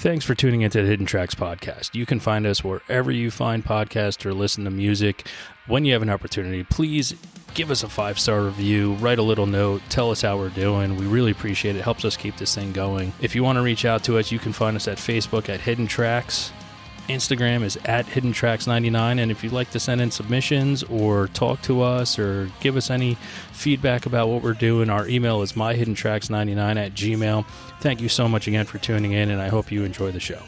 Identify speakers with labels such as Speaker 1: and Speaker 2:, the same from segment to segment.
Speaker 1: Thanks for tuning into the Hidden Tracks podcast. You can find us wherever you find podcasts or listen to music. When you have an opportunity, please give us a 5-star review, write a little note, tell us how we're doing. We really appreciate it. It helps us keep this thing going. If you want to reach out to us, you can find us at Facebook at Hidden Tracks. Instagram is at HiddenTracks99, and if you'd like to send in submissions or talk to us or give us any feedback about what we're doing, our email is myhiddentracks99@gmail.com. Thank you so much again for tuning in, and I hope you enjoy the show.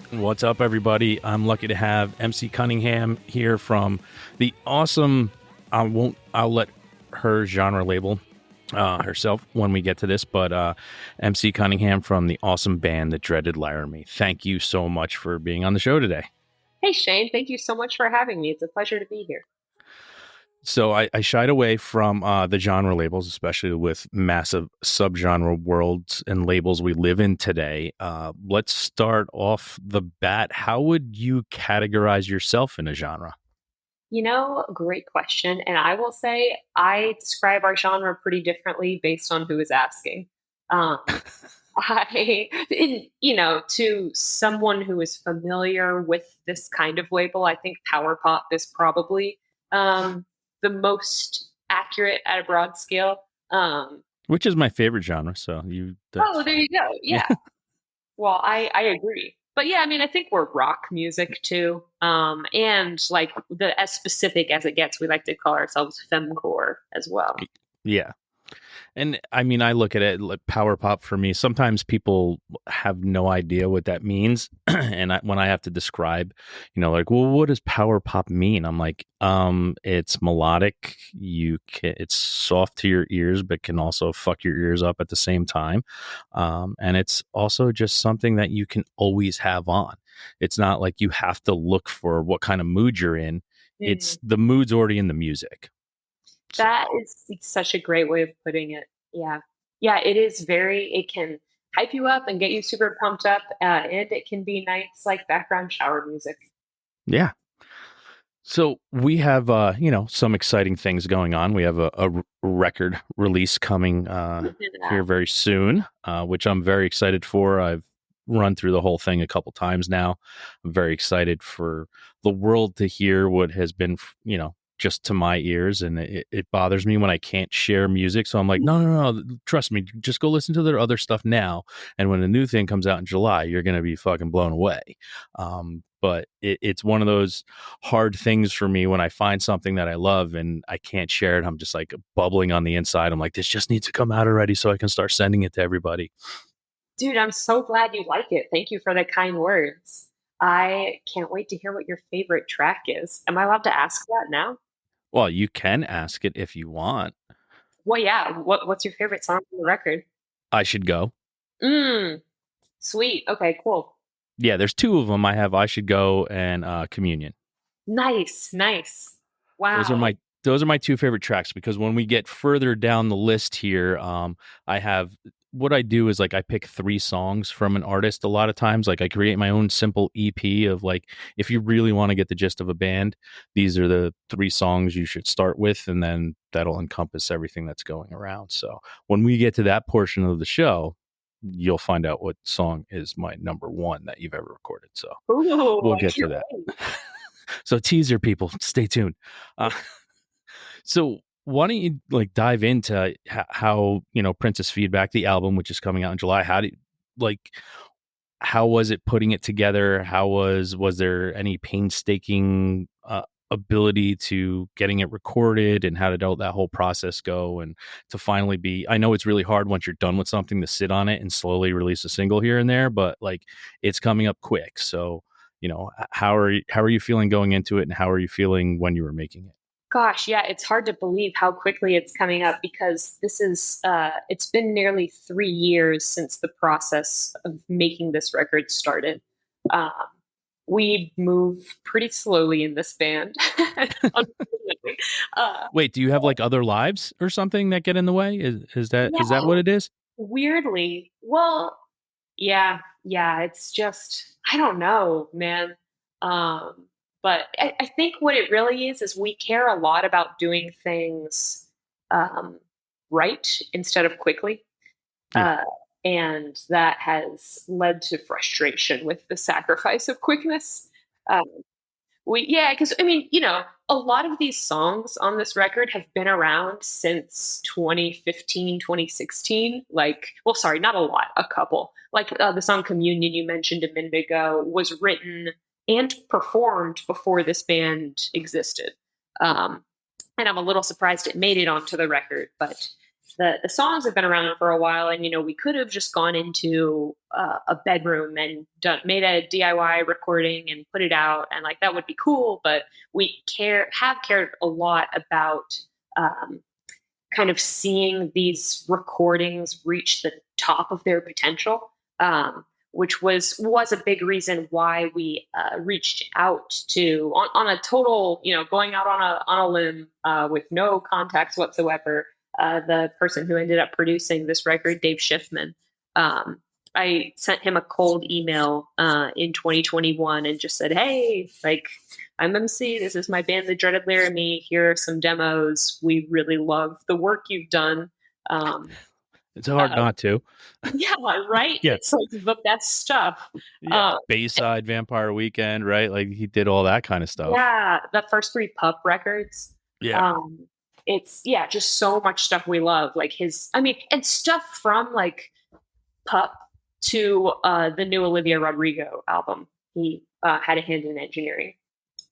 Speaker 1: What's up, everybody? I'm lucky to have MC Cunningham here from the awesome, I'll let her genre label herself when we get to this, but MC Cunningham from the awesome band, the Dreaded Laramie. Thank you so much for being on the show today.
Speaker 2: Hey, Shane. Thank you so much for having me. It's a pleasure to be here.
Speaker 1: So I shied away from the genre labels, especially with massive subgenre worlds and labels we live in today. Let's start off the bat. How would you categorize yourself in a genre?
Speaker 2: Great question. And I will say I describe our genre pretty differently based on who is asking. To someone who is familiar with this kind of label, I think power pop is probably the most accurate at a broad scale.
Speaker 1: Which is my favorite genre. So
Speaker 2: there you go. Yeah. Well, I agree. But yeah, I think we're rock music too. And like as specific as it gets, we like to call ourselves femmecore as well.
Speaker 1: Yeah. And I look at it like power pop for me. Sometimes people have no idea what that means. And when I have to describe, well, what does power pop mean? I'm like, it's melodic. It's soft to your ears, but can also fuck your ears up at the same time. And it's also just something that you can always have on. It's not like you have to look for what kind of mood you're in. It's the mood's already in the music.
Speaker 2: That is such a great way of putting it. Yeah. Yeah, it is it can hype you up and get you super pumped up. And it can be nice, like background shower music.
Speaker 1: Yeah. So we have, some exciting things going on. We have a record release coming here very soon, which I'm very excited for. I've run through the whole thing a couple times now. I'm very excited for the world to hear what has been, just to my ears. And it bothers me when I can't share music. So I'm like, no, trust me, just go listen to their other stuff now. And when a new thing comes out in July, you're going to be fucking blown away. But it's one of those hard things for me when I find something that I love and I can't share it. I'm just like bubbling on the inside. I'm like, this just needs to come out already so I can start sending it to everybody.
Speaker 2: Dude, I'm so glad you like it. Thank you for the kind words. I can't wait to hear what your favorite track is. Am I allowed to ask that now?
Speaker 1: Well, you can ask it if you want.
Speaker 2: Well, yeah. What's your favorite song on the record?
Speaker 1: I Should Go.
Speaker 2: Sweet. Okay, cool.
Speaker 1: Yeah, there's two of them. I have I Should Go and Communion.
Speaker 2: Nice. Wow.
Speaker 1: Those are my two favorite tracks, because when we get further down the list here, I have, what I do is like I pick 3 songs from an artist a lot of times. Like I create my own simple EP of like, if you really want to get the gist of a band, these are the 3 songs you should start with, and then that'll encompass everything that's going around. So when we get to that portion of the show, you'll find out what song is my number 1 that you've ever recorded. So we'll get to that. So teaser, people, stay tuned. So why don't you like dive into how, Princess Feedback, the album, which is coming out in July, how was it putting it together? Was there any painstaking ability to getting it recorded, and how did that whole process go? And to finally I know it's really hard once you're done with something to sit on it and slowly release a single here and there, but like it's coming up quick. So, how are you feeling going into it, and how are you feeling when you were making it?
Speaker 2: Gosh, yeah, it's hard to believe how quickly it's coming up, because this is it's been nearly 3 years since the process of making this record started. Um, we move pretty slowly in this band, unfortunately.
Speaker 1: Wait, do you have like other lives or something that get in the way? Is that what it is?
Speaker 2: Weirdly, well, yeah, it's just, I don't know, man. But I think what it really is we care a lot about doing things right instead of quickly.
Speaker 1: Yeah.
Speaker 2: And that has led to frustration with the sacrifice of quickness. Because I mean, a lot of these songs on this record have been around since 2015, 2016. Like, well, sorry, not a lot, a couple. Like the song Communion you mentioned a minute ago was written and performed before this band existed. And I'm a little surprised it made it onto the record, but the songs have been around for a while, and we could have just gone into a bedroom and made a DIY recording and put it out, and like that would be cool. But we have cared a lot about kind of seeing these recordings reach the top of their potential, which was a big reason why we reached out to on a total, going out on a limb with no contacts whatsoever. The person who ended up producing this record, Dave Schiffman. I sent him a cold email in 2021 and just said, hey, like, I'm MC. This is my band, the Dreaded Laramie. Here are some demos. We really love the work you've done.
Speaker 1: It's hard not to.
Speaker 2: Yeah, right?
Speaker 1: Yeah.
Speaker 2: It's like the best stuff.
Speaker 1: Yeah, Bayside, Vampire Weekend, right? Like he did all that kind of stuff.
Speaker 2: Yeah, the first 3 Pup records.
Speaker 1: Yeah.
Speaker 2: It's just so much stuff we love. Like and stuff from like Pup to the new Olivia Rodrigo album. He had a hand in engineering.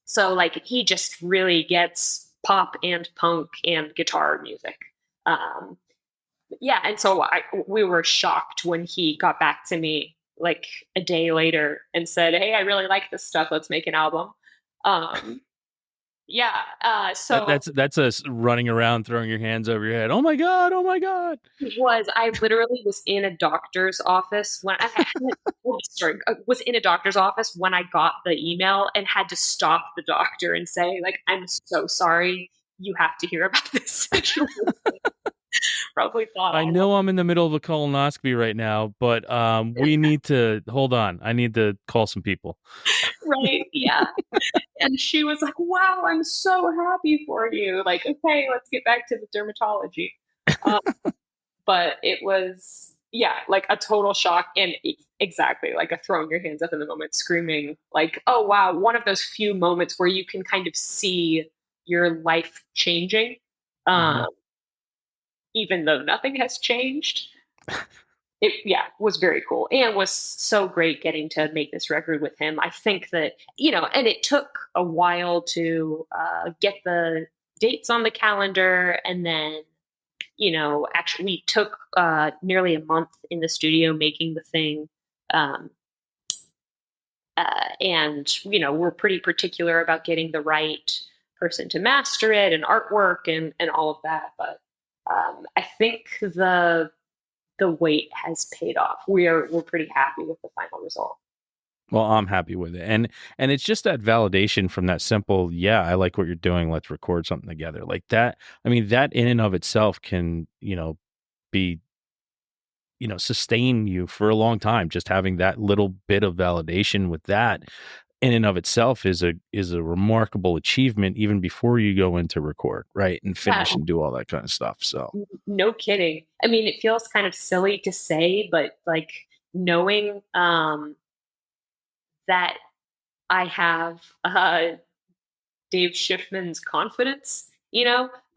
Speaker 2: So like he just really gets pop and punk and guitar music. And so we were shocked when he got back to me like a day later and said, hey, I really like this stuff. Let's make an album. Yeah.
Speaker 1: That's us running around, throwing your hands over your head. Oh my god! Oh my god!
Speaker 2: I literally was in a doctor's office when was in a doctor's office when I got the email and had to stop the doctor and say, like, I'm so sorry. You have to hear about this situation. Probably thought
Speaker 1: I
Speaker 2: I was
Speaker 1: know I'm in the middle of a colonoscopy right now, but we need to hold on. I need to call some people.
Speaker 2: right. Yeah. And she was like, wow, I'm so happy for you. Like, okay, let's get back to the dermatology. Um, but it was, yeah, like a total shock. And exactly like a throwing your hands up in the moment, screaming, like, oh, wow, one of those few moments where you can kind of see your life changing,
Speaker 1: Mhm.
Speaker 2: um, even though nothing has changed. It, yeah, was very cool and was so great getting to make this record with him. I think that, and it took a while to get the dates on the calendar. And then, actually we took nearly a month in the studio making the thing. Um, and, we're pretty particular about getting the right person to master it and artwork and all of that. But I think the wait has paid off. We're pretty happy with the final result.
Speaker 1: Well, I'm happy with it, and it's just that validation from that simple. Yeah, I like what you're doing. Let's record something together, like that. I mean, that in and of itself can be sustain you for a long time. Just having that little bit of validation with that in and of itself is a remarkable achievement even before you go into record, right, and
Speaker 2: Yeah,
Speaker 1: finish and do all that kind of stuff. So
Speaker 2: no kidding. I mean, it feels kind of silly to say, but like knowing that I have Dave Schiffman's confidence,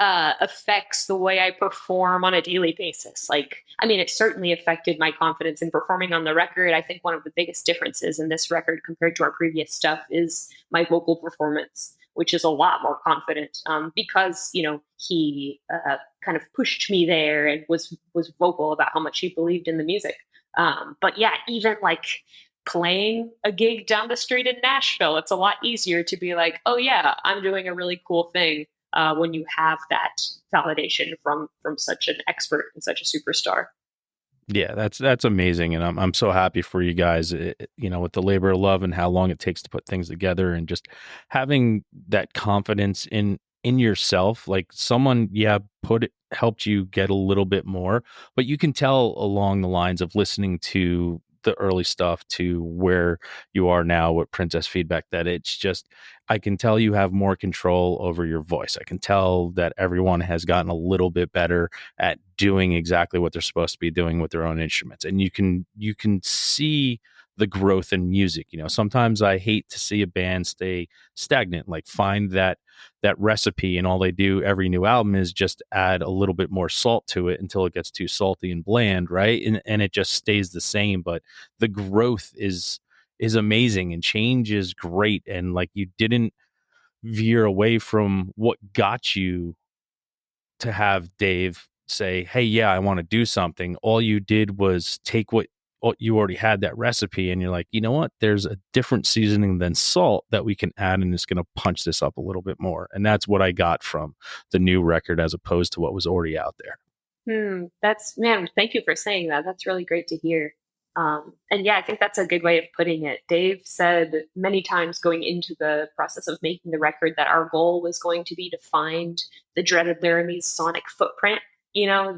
Speaker 2: affects the way I perform on a daily basis. Like, I mean, it certainly affected my confidence in performing on the record. I think one of the biggest differences in this record compared to our previous stuff is my vocal performance, which is a lot more confident because, he kind of pushed me there and was vocal about how much he believed in the music. But yeah, even like playing a gig down the street in Nashville, it's a lot easier to be like, oh yeah, I'm doing a really cool thing when you have that validation from such an expert and such a superstar.
Speaker 1: yeah, that's amazing, and I'm so happy for you guys. With the labor of love and how long it takes to put things together, and just having that confidence in yourself. Like someone, yeah, helped you get a little bit more, but you can tell along the lines of listening to the early stuff to where you are now with Princess Feedback that it's just I can tell you have more control over your voice. I can tell that everyone has gotten a little bit better at doing exactly what they're supposed to be doing with their own instruments, and you can see the growth in music. Sometimes I hate to see a band stay stagnant, like find that recipe, and all they do every new album is just add a little bit more salt to it until it gets too salty and bland, right, and it just stays the same. But the growth is amazing, and change is great, and like you didn't veer away from what got you to have Dave say, "Hey, yeah, I want to do something." All you did was take what you already had, that recipe, and you're like, you know what? There's a different seasoning than salt that we can add, and it's going to punch this up a little bit more. And that's what I got from the new record as opposed to what was already out there.
Speaker 2: That's, man, thank you for saying that. That's really great to hear. And yeah, I think that's a good way of putting it. Dave said many times going into the process of making the record that our goal was going to be to find the Dreaded Laramie's sonic footprint.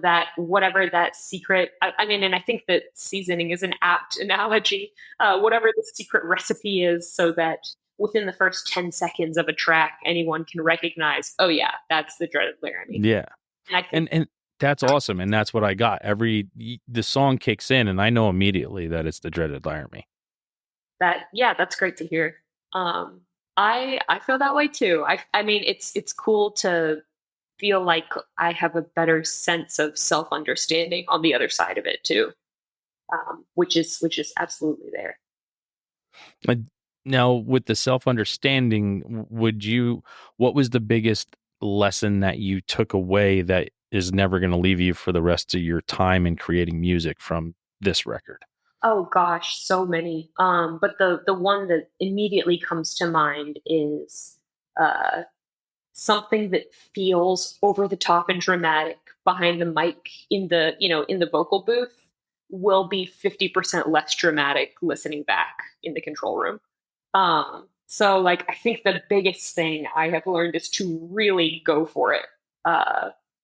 Speaker 2: That whatever that secret, I mean, and I think that seasoning is an apt analogy, whatever the secret recipe is, so that within the first 10 seconds of a track, anyone can recognize, oh yeah, that's the Dreaded Laramie.
Speaker 1: Yeah.
Speaker 2: And I think
Speaker 1: And that's awesome. And that's what I got. The song kicks in and I know immediately that it's the Dreaded Laramie.
Speaker 2: that, yeah, that's great to hear. Um, I feel that way too. I mean, it's cool to feel like I have a better sense of self understanding on the other side of it too, which is absolutely there.
Speaker 1: But now with the self-understanding, what was the biggest lesson that you took away that is never going to leave you for the rest of your time in creating music from this record?
Speaker 2: Oh gosh, so many. But the one that immediately comes to mind is something that feels over the top and dramatic behind the mic in the, in the vocal booth will be 50% less dramatic listening back in the control room. So like, I think the biggest thing I have learned is to really go for it,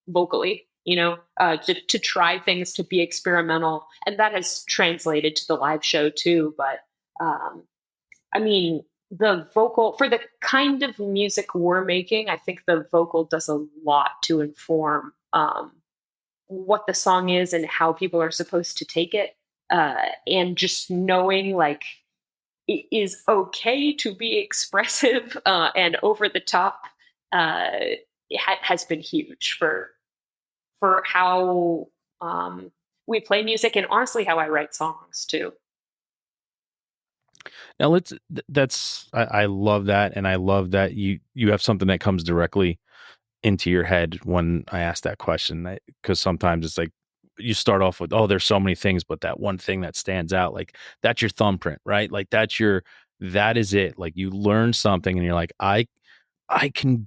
Speaker 2: vocally, to try things, to be experimental. And that has translated to the live show too. But, I mean, the vocal for the kind of music we're making, I think the vocal does a lot to inform, what the song is and how people are supposed to take it. And just knowing like it is okay to be expressive, and over the top, has been huge for how, we play music, and honestly how I write songs too.
Speaker 1: Now I love that. And I love that you have something that comes directly into your head when I ask that question. Because sometimes it's like you start off with, oh, there's so many things, but that one thing that stands out, like that's your thumbprint, right? Like that is it. Like you learn something and you're like, I can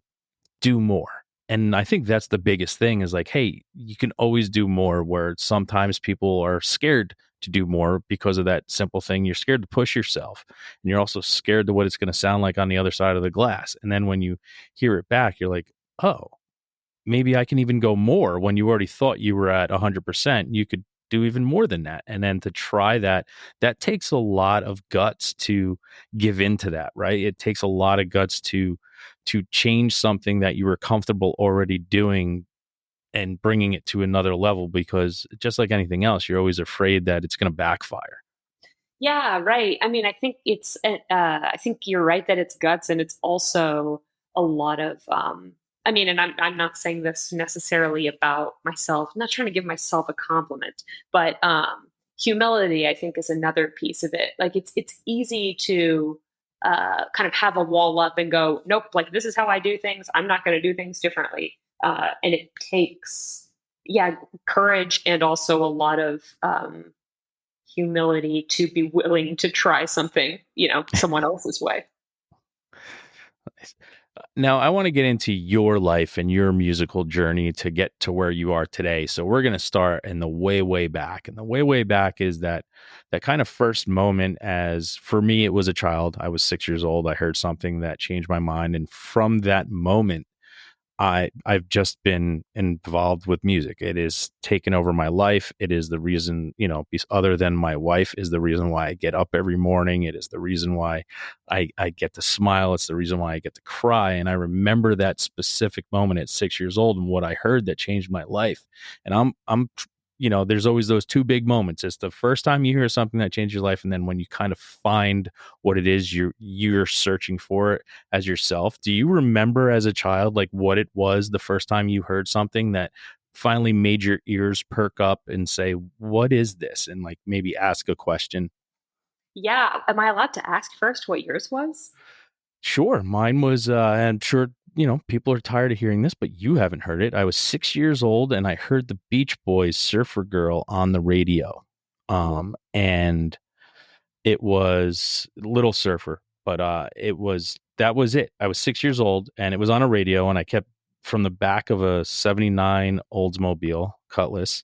Speaker 1: do more. And I think that's the biggest thing is like, hey, you can always do more, where sometimes people are scared to do more because of that simple thing. You're scared to push yourself, and you're also scared to what it's going to sound like on the other side of the glass. And then when you hear it back, you're like, oh, maybe I can even go more. When you already thought you were at 100%, you could do even more than that. And then to try that takes a lot of guts to give into that, right? It takes a lot of guts to change something that you were comfortable already doing and bringing it to another level, because just like anything else, you're always afraid that it's going to backfire.
Speaker 2: Yeah, right. I mean, I think I think you're right that it's guts, and it's also a lot of, I mean, and I'm not saying this necessarily about myself. I'm not trying to give myself a compliment, but, humility, I think, is another piece of it. Like it's easy to, kind of have a wall up and go, nope, like this is how I do things. I'm not going to do things differently. And it takes, yeah, courage, and also a lot of, humility to be willing to try something, someone else's way.
Speaker 1: Now, I want to get into your life and your musical journey to get to where you are today. So we're going to start in the way, way back. And the way, way back is that kind of first moment. As for me, it was a child. I was 6 years old. I heard something that changed my mind. And from that moment, I've just been involved with music. It is taken over my life. It is the reason, other than my wife, is the reason why I get up every morning. It is the reason why I get to smile. It's the reason why I get to cry. And I remember that specific moment at 6 years old and what I heard that changed my life. And I'm there's always those two big moments. It's the first time you hear something that changed your life, and then when you kind of find what it is you're searching for it as yourself. Do you remember as a child like what it was the first time you heard something that finally made your ears perk up and say, what is this? And like maybe ask a question?
Speaker 2: Yeah. Am I allowed to ask first what yours was?
Speaker 1: Sure. Mine was, I'm sure, people are tired of hearing this, but you haven't heard it. I was 6 years old and I heard the Beach Boys Surfer Girl on the radio. And it was Little Surfer, but that was it. I was 6 years old and it was on a radio, and I kept from the back of a 79 Oldsmobile Cutlass,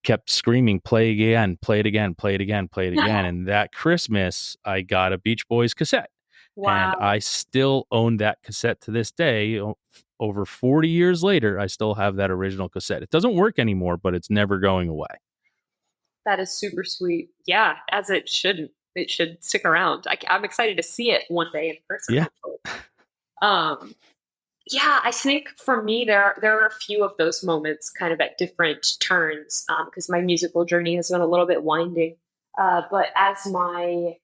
Speaker 1: kept screaming, play again, play it again, play it again, play it again. And that Christmas, I got a Beach Boys cassette.
Speaker 2: Wow.
Speaker 1: And I still own that cassette to this day. Over 40 years later, I still have that original cassette. It doesn't work anymore, but it's never going away.
Speaker 2: That is super sweet. Yeah, as it shouldn't. It should stick around. I'm excited to see it one day in person.
Speaker 1: Yeah.
Speaker 2: Yeah, I think for me, there are a few of those moments kind of at different turns, because my musical journey has been a little bit winding. But as my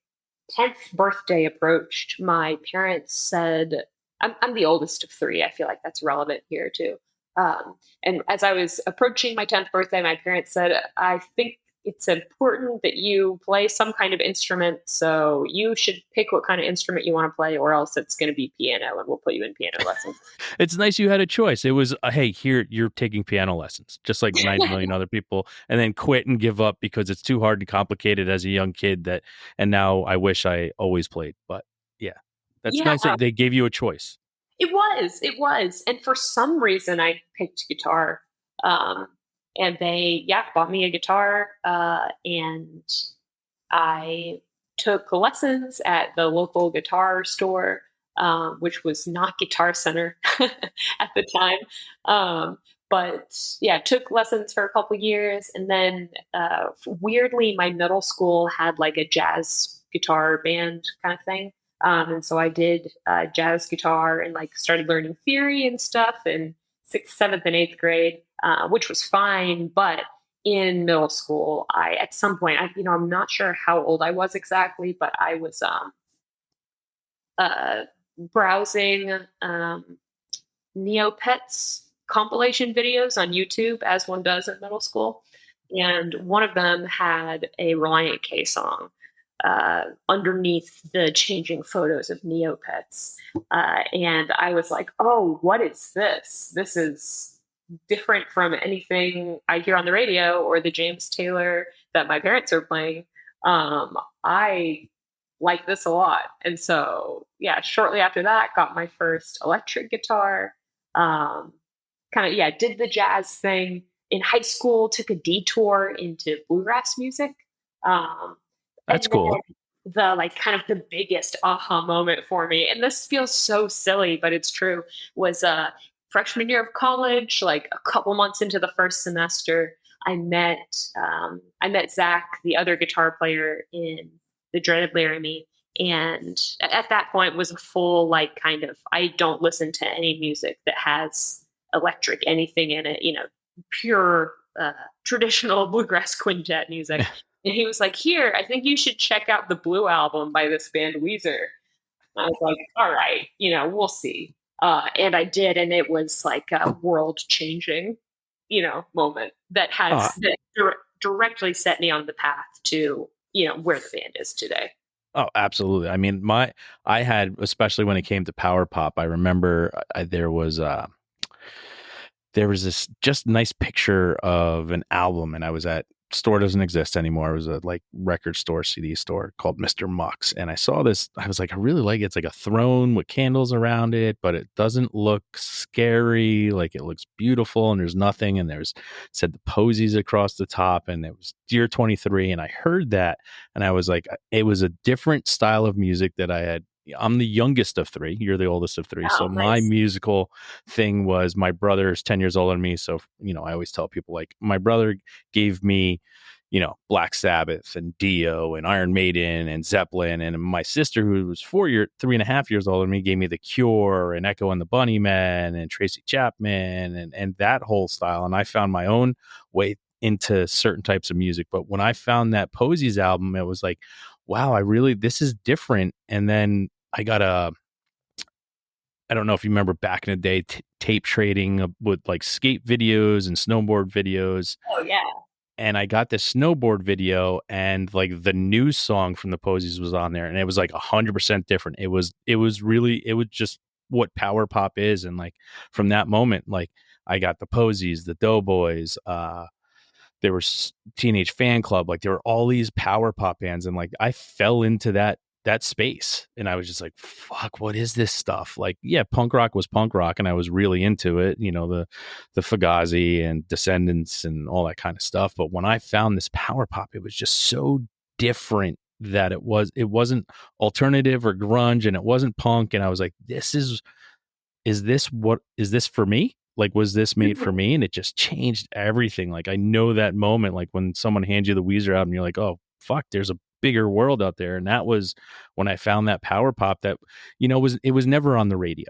Speaker 2: 10th birthday approached, my parents said, I'm the oldest of three. I feel like that's relevant here too. And as I was approaching my 10th birthday, my parents said, I think it's important that you play some kind of instrument. So you should pick what kind of instrument you want to play, or else it's going to be piano, and we'll put you in piano lessons.
Speaker 1: It's nice you had a choice. It was, hey, here, you're taking piano lessons, just like 90 million other people, and then quit and give up because it's too hard and complicated as a young kid. And now I wish I always played. But yeah, that's nice that they gave you a choice.
Speaker 2: It was. And for some reason I picked guitar. Um, and they, yeah, bought me a guitar. And I took lessons at the local guitar store, which was not Guitar Center at the time. But yeah, took lessons for a couple years. And then weirdly, my middle school had like a jazz guitar band kind of thing. And so I did jazz guitar and like started learning theory and stuff in sixth, seventh, and eighth grade, which was fine. But in middle school, I at some point, I'm not sure how old I was exactly, but I was uh, browsing Neopets compilation videos on YouTube, as one does in middle school, and one of them had a Reliant K song underneath the changing photos of Neopets, and I was like, "Oh, what is this? This is." Different from anything I hear on the radio or the James Taylor that my parents are playing. I like this a lot. And so, yeah, shortly after that, got my first electric guitar. Um, kind of, yeah, did the jazz thing in high school, took a detour into bluegrass music. Um,
Speaker 1: That's
Speaker 2: and then
Speaker 1: cool.
Speaker 2: the like kind of the biggest aha moment for me, and this feels so silly, but it's true, was freshman year of college, like a couple months into the first semester. I met Zach, the other guitar player in the Dreaded Laramie, and at that point was a full like kind of I don't listen to any music that has electric anything in it, pure traditional bluegrass quintet music. And he was like, "Here, I think you should check out the Blue album by this band Weezer." I was like, "All right, we'll see." And I did, and it was like a world changing, moment that
Speaker 1: Oh,
Speaker 2: directly set me on the path to, where the band is today.
Speaker 1: oh, absolutely. I mean, I had, especially when it came to power pop, I remember there was this just nice picture of an album, and I was at store doesn't exist anymore. It was a like record store, CD store called Mr. Muck's, and I saw this. I was like, I really like it. It's like a throne with candles around it, but it doesn't look scary. Like it looks beautiful, and there's nothing. And there's said the posies across the top, and it was Dear 23. And I heard that, and I was like, it was a different style of music that I had. I'm the youngest of three. You're the oldest of three. So
Speaker 2: Oh,
Speaker 1: my
Speaker 2: nice.
Speaker 1: musical thing was my brother's 10 years older than me. So, I always tell people like my brother gave me, Black Sabbath and Dio and Iron Maiden and Zeppelin. And my sister, who was 3.5 years older than me, gave me The Cure and Echo and the Bunnymen and Tracy Chapman and that whole style. And I found my own way into certain types of music. But when I found that Posies album, it was like, wow, this is different. And then I got I don't know if you remember back in the day, tape trading with like skate videos and snowboard videos.
Speaker 2: Oh yeah.
Speaker 1: And I got this snowboard video, and like the new song from the Posies was on there, and it was like 100% different. It was just what power pop is. And like from that moment, like I got the Posies, the Doughboys, there was Teenage Fan Club, like there were all these power pop bands, and like I fell into that space, and I was just like, fuck, what is this stuff? Like, yeah, punk rock was punk rock, and I was really into it, the Fugazi and Descendants and all that kind of stuff. But when I found this power pop, it was just so different that it wasn't alternative or grunge, and it wasn't punk, and I was like, is this for me? Like, was this made for me? And it just changed everything. Like, I know that moment, like when someone hands you the Weezer album, you're like, oh, fuck, there's a bigger world out there. And that was when I found that power pop that, it was never on the radio,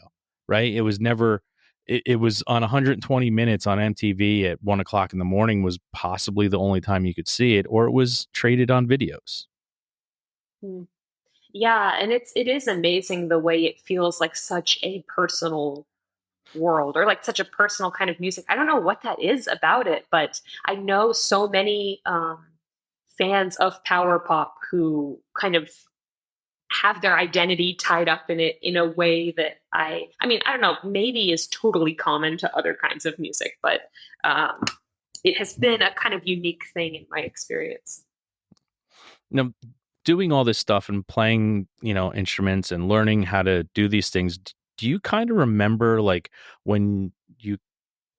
Speaker 1: right? It was never, it was on 120 minutes on MTV at 1 o'clock in the morning was possibly the only time you could see it, or it was traded on videos.
Speaker 2: Yeah, and it is amazing the way it feels like such a personal world, or like such a personal kind of music. I don't know what that is about it, but I know so many fans of power pop who kind of have their identity tied up in it in a way that I mean, I don't know, maybe is totally common to other kinds of music, but it has been a kind of unique thing in my experience.
Speaker 1: Now, doing all this stuff and playing, instruments and learning how to do these things, do you kind of remember like when you,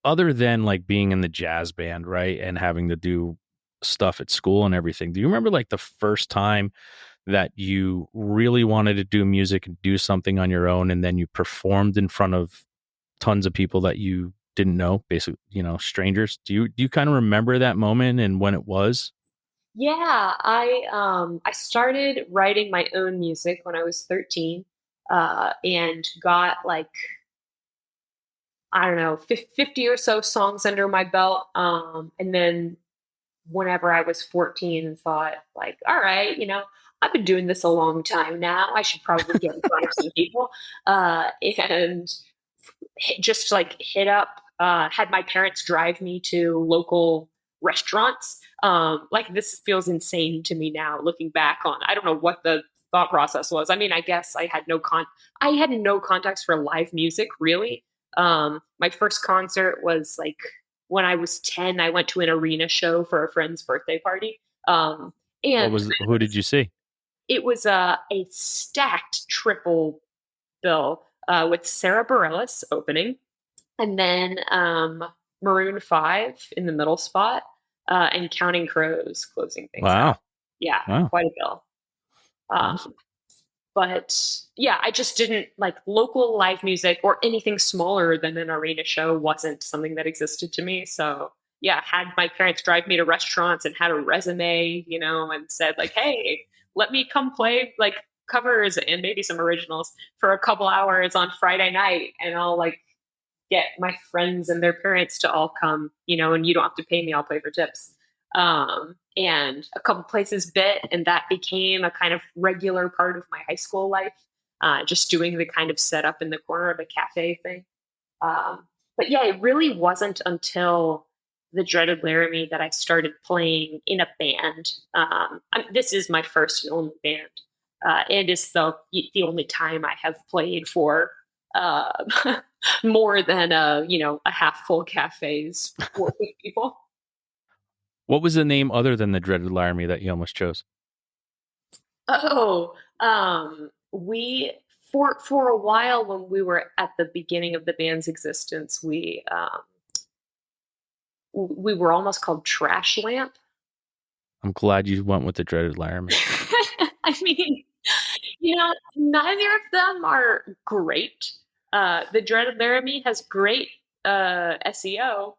Speaker 1: other than like being in the jazz band, right, and having to do stuff at school and everything, do you remember like the first time that you really wanted to do music and do something on your own, and then you performed in front of tons of people that you didn't know, basically, strangers? Do you kind of remember that moment and when it was?
Speaker 2: Yeah, I started writing my own music when I was 13, and got like, I don't know, 50 or so songs under my belt. And then whenever I was 14, thought like, all right, I've been doing this a long time now. I should probably get in front of some people. And just like hit up, had my parents drive me to local restaurants. Like, this feels insane to me now, looking back on. I don't know what the thought process was. I mean, I guess I had no context for live music, really. My first concert was like when I was 10. I went to an arena show for a friend's birthday party. And
Speaker 1: Who did you see?
Speaker 2: it was a stacked triple bill, with Sarah Bareilles opening, and then Maroon 5 in the middle spot, and Counting Crows closing things
Speaker 1: Wow.
Speaker 2: out. Yeah,
Speaker 1: Wow.
Speaker 2: quite a bill.
Speaker 1: Awesome.
Speaker 2: But yeah, I just didn't like local live music, or anything smaller than an arena show wasn't something that existed to me. So yeah, had my parents drive me to restaurants and had a resume, and said like, hey, let me come play like covers and maybe some originals for a couple hours on Friday night, and I'll like get my friends and their parents to all come, and you don't have to pay me, I'll play for tips. And a couple places bit, and that became a kind of regular part of my high school life, just doing the kind of setup in the corner of a cafe thing. But yeah, it really wasn't until the Dreaded Laramie that I started playing in a band. This is my first and only band, and it's the only time I have played for more than a half full cafes for people.
Speaker 1: What was the name other than the Dreaded Laramie that you almost chose?
Speaker 2: Oh, we for a while, when we were at the beginning of the band's existence, we were almost called Trash Lamp.
Speaker 1: I'm glad you went with the Dreaded Laramie.
Speaker 2: I mean, neither of them are great. The Dreaded Laramie has great SEO.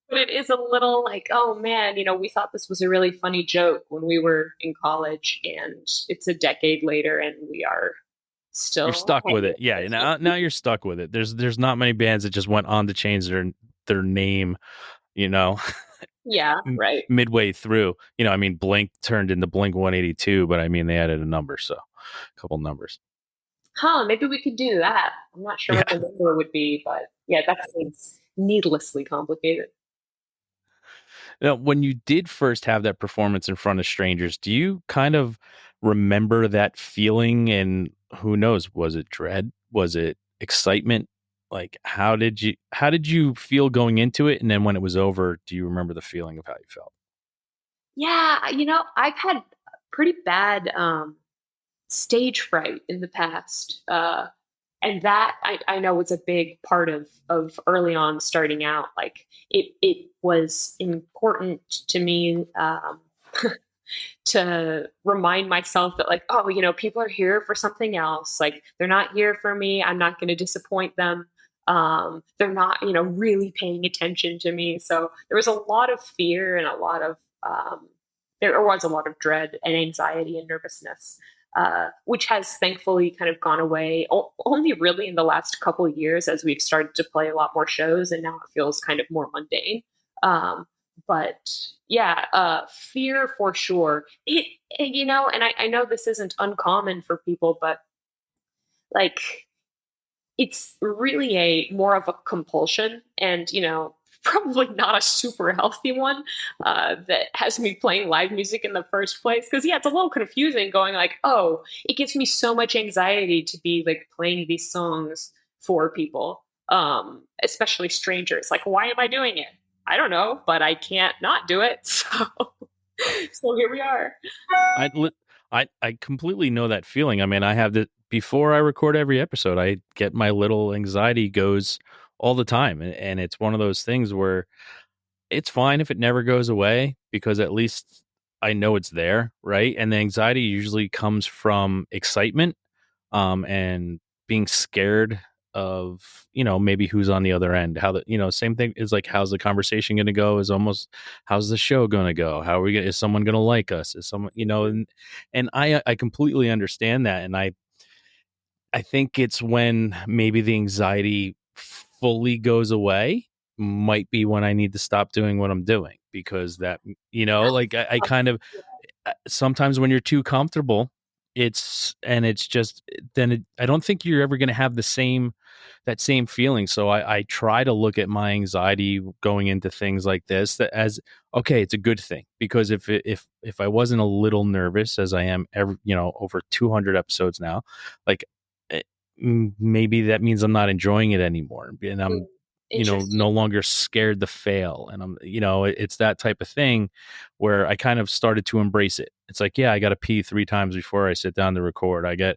Speaker 2: But it is a little like, oh man, we thought this was a really funny joke when we were in college, and it's a decade later, and we are still.
Speaker 1: You're stuck with it. Yeah, now you're stuck with it. There's not many bands that just went on to change their name,
Speaker 2: Yeah, right.
Speaker 1: midway through. I mean, Blink turned into Blink 182, but I mean they added a couple numbers.
Speaker 2: Maybe we could do that. I'm not sure what the number would be, but yeah, that seems needlessly complicated.
Speaker 1: Now, when you did first have that performance in front of strangers, do you kind of remember that feeling? And who knows, was it dread? Was it excitement? Like, how did you feel going into it? And then when it was over, do you remember the feeling of how you felt?
Speaker 2: Yeah, I've had pretty bad stage fright in the past. And that I know was a big part of early on starting out. Like it was important to me, to remind myself that like, oh, people are here for something else. Like, they're not here for me. I'm not going to disappoint them. They're not, really paying attention to me. So there was a lot of fear and there was a lot of dread and anxiety and nervousness, which has thankfully kind of gone away only really in the last couple of years, as we've started to play a lot more shows, and now it feels kind of more mundane. But yeah, fear for sure. And I know this isn't uncommon for people, but like, it's really more of a compulsion, and probably not a super healthy one, that has me playing live music in the first place. Because yeah, it's a little confusing going like, oh, it gives me so much anxiety to be like playing these songs for people, especially strangers. Like, why am I doing it? I don't know, but I can't not do it. So here we are.
Speaker 1: I completely know that feeling. I mean, I have before I record every episode, I get my little anxiety goes all the time. And it's one of those things where it's fine if it never goes away because at least I know it's there, right? And the anxiety usually comes from excitement, and being scared of, maybe who's on the other end. How the, same thing is like, how's the conversation going to go? Is almost, how's the show going to go? How are we going? Is someone going to like us? Is someone, and I completely understand that, and I think it's when maybe the anxiety fully goes away might be when I need to stop doing what I'm doing, because that, like I kind of, sometimes when you're too comfortable, it's just, I don't think you're ever going to have that same feeling. So I try to look at my anxiety going into things like this that as, okay, it's a good thing, because if I wasn't a little nervous as I am over 200 episodes now, like, eh, maybe that means I'm not enjoying it anymore, and I'm no longer scared to fail. And I'm, it's that type of thing where I kind of started to embrace it. It's like, yeah, I got to pee 3 times before I sit down to record. I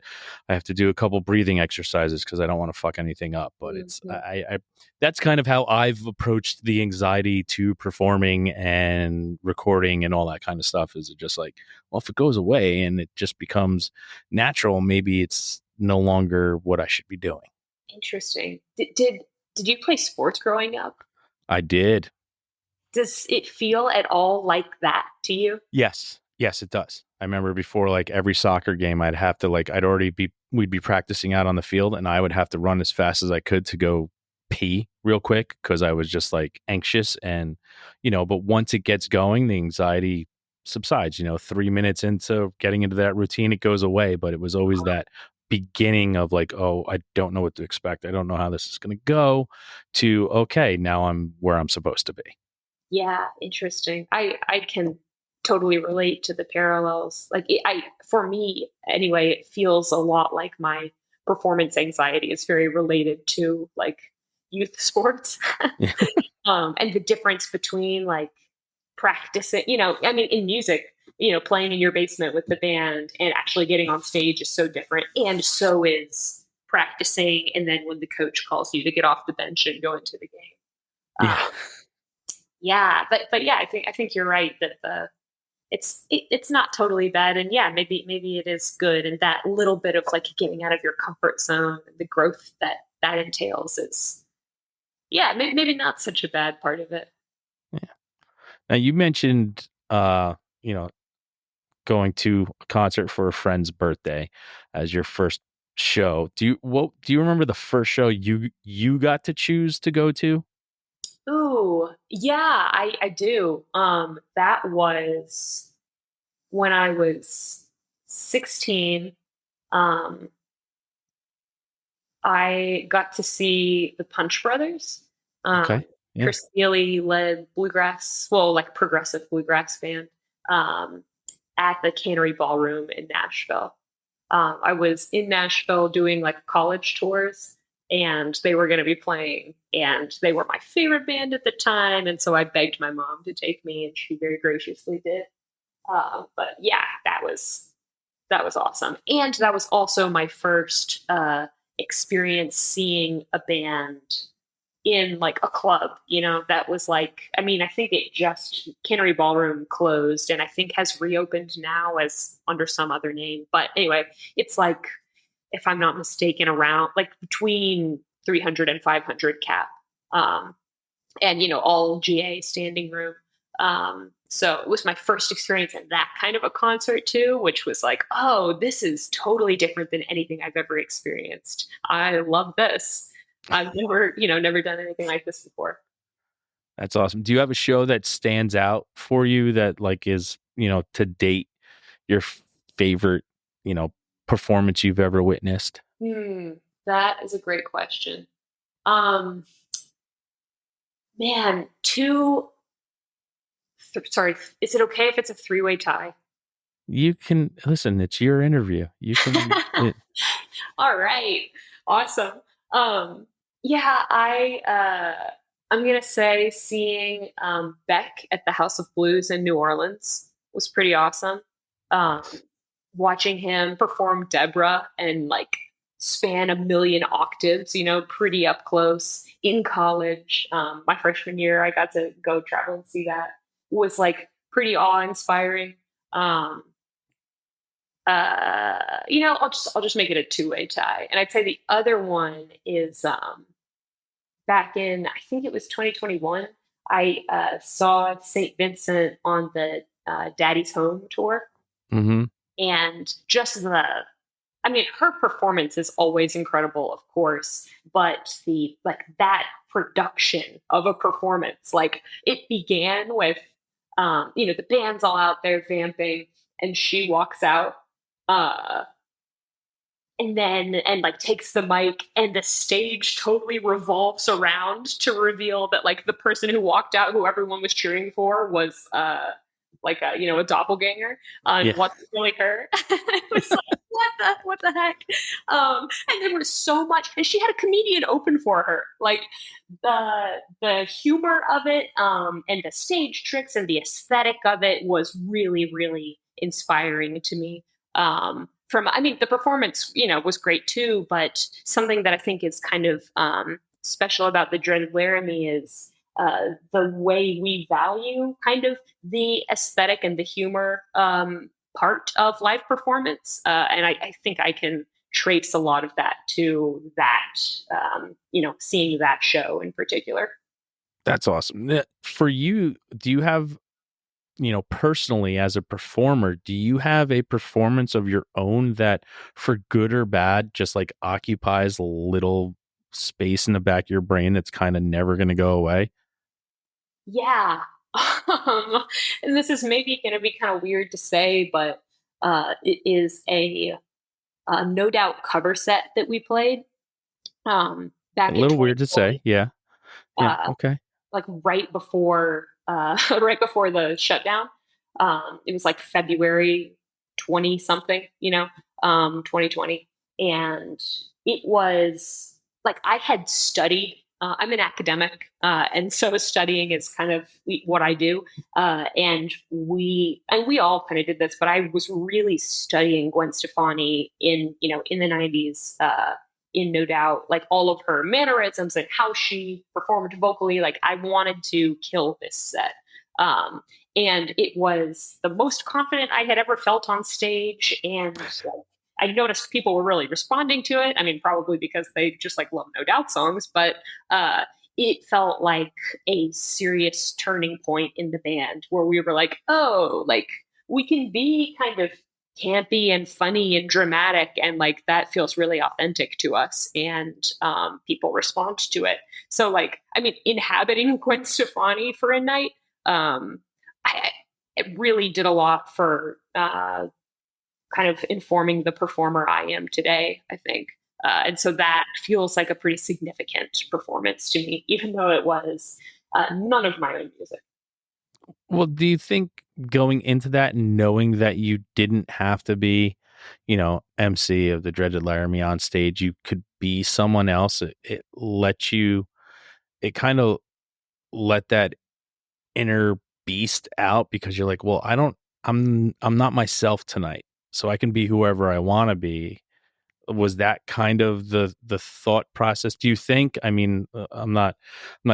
Speaker 1: have to do a couple breathing exercises because I don't want to fuck anything up. But it's, I that's kind of how I've approached the anxiety to performing and recording and all that kind of stuff. Is it just like, well, if it goes away and it just becomes natural, maybe it's no longer what I should be doing.
Speaker 2: Interesting. Did you play sports growing up?
Speaker 1: I did.
Speaker 2: Does it feel at all like that to you?
Speaker 1: Yes, it does. I remember before, like every soccer game, we'd be practicing out on the field, and I would have to run as fast as I could to go pee real quick because I was just like anxious. And, but once it gets going, the anxiety subsides. 3 minutes into getting into that routine, it goes away. But it was always that beginning of like, oh, I don't know what to expect. I don't know how this is going to go, to, okay, now I'm where I'm supposed to be.
Speaker 2: Yeah, interesting. I can totally relate to the parallels. Like for me anyway, it feels a lot like my performance anxiety is very related to like youth sports.
Speaker 1: Yeah.
Speaker 2: And the difference between like practicing, I mean, in music, playing in your basement with the band and actually getting on stage is so different. And so is practicing. And then when the coach calls you to get off the bench and go into the game.
Speaker 1: Yeah.
Speaker 2: Yeah, but yeah, I think you're right that it's not totally bad, and yeah, maybe it is good, and that little bit of like getting out of your comfort zone and the growth that entails is, yeah, maybe not such a bad part of it.
Speaker 1: Yeah. Now you mentioned, going to a concert for a friend's birthday as your first show. Do you remember the first show you got to choose to go to?
Speaker 2: Ooh, yeah, I do. That was when I was 16. Um, I got to see the Punch Brothers.
Speaker 1: Okay. Yeah.
Speaker 2: Chris Neely led bluegrass, well, like progressive bluegrass band, at the Cannery Ballroom in Nashville. I was in Nashville doing like college tours, and they were going to be playing, and they were my favorite band at the time. And so I begged my mom to take me, and she very graciously did. But yeah, that was awesome. And that was also my first experience seeing a band in like a club, that was like, I mean, I think it just, Cannery Ballroom closed and I think has reopened now as under some other name. But anyway, it's like, if I'm not mistaken, around like between 300 and 500 cap. And, all GA standing room. So it was my first experience at that kind of a concert too, which was like, oh, this is totally different than anything I've ever experienced. I love this. I've never done anything like this before.
Speaker 1: That's awesome. Do you have a show that stands out for you that like is, to date your favorite, performance you've ever witnessed?
Speaker 2: That is a great question. Man, sorry, is it okay if it's a 3-way tie?
Speaker 1: You can listen. It's your interview. You can.
Speaker 2: All right. Awesome. Yeah, I'm gonna say seeing Beck at the House of Blues in New Orleans was pretty awesome. watching him perform Deborah and like span a million octaves, you know, pretty up close in college. My freshman year, I got to go travel and see that. Was like pretty awe-inspiring. Um, you know, I'll just make it a two-way tie. And I'd say the other one is back in, I think it was 2021. I saw St. Vincent on the Daddy's Home tour,
Speaker 1: Mm-hmm.
Speaker 2: and just I mean, her performance is always incredible, of course, but the like that production of a performance, like it began with, you know, the band's all out there vamping, and she walks out, uh, and like takes the mic, and the stage totally revolves around to reveal that like the person who walked out, who everyone was cheering for, was like a, you know, a doppelganger,
Speaker 1: Yeah.
Speaker 2: and wasn't really her. It was like, what the heck? And there was so much, and she had a comedian open for her. Like the humor of it, and the stage tricks and the aesthetic of it was really, really inspiring to me. I mean, the performance, you know, was great too, but something that I think is kind of special about the Dreaded Laramie is the way we value kind of the aesthetic and the humor part of live performance. And I think I can trace a lot of that to that, you know, seeing that show in particular.
Speaker 1: That's awesome. For you, do you have, you know, personally as a performer, do you have a performance of your own that, for good or bad, just like occupies a little space in the back of your brain that's kind of never going to go away?
Speaker 2: Yeah. Um, and this is maybe going to be kind of weird to say, but it is a No Doubt cover set that we played
Speaker 1: A
Speaker 2: back in
Speaker 1: little weird to say.
Speaker 2: 2020,
Speaker 1: Yeah. Yeah.
Speaker 2: uh,
Speaker 1: Okay.
Speaker 2: like right before right before the shutdown. It was like February 20 something, you know, 2020, and it was like I had studied. I'm an academic, and so studying is kind of what I do. And we all kind of did this, but I was really studying Gwen Stefani in, you know, in the 90s. In No Doubt, like all of her mannerisms and how she performed vocally, like I wanted to kill this set. Um, and it was the most confident I had ever felt on stage. And like, I noticed people were really responding to it. I mean, probably because they just like love No Doubt songs, but uh, it felt like a serious turning point in the band where we were like, oh, like we can be kind of campy and funny and dramatic, and like that feels really authentic to us, and people respond to it. So like, I mean, inhabiting Gwen Stefani for a night, um, I, it really did a lot for kind of informing the performer I am today, I think. And so that feels like a pretty significant performance to me, even though it was none of my own music.
Speaker 1: Well, do you think going into that, knowing that you didn't have to be, you know, MC of the Dreaded Laramie on stage, you could be someone else? It let you, it kind of let that inner beast out, because you're like, well, I'm not myself tonight, so I can be whoever I want to be. Was that kind of the thought process, do you think? I mean, I'm not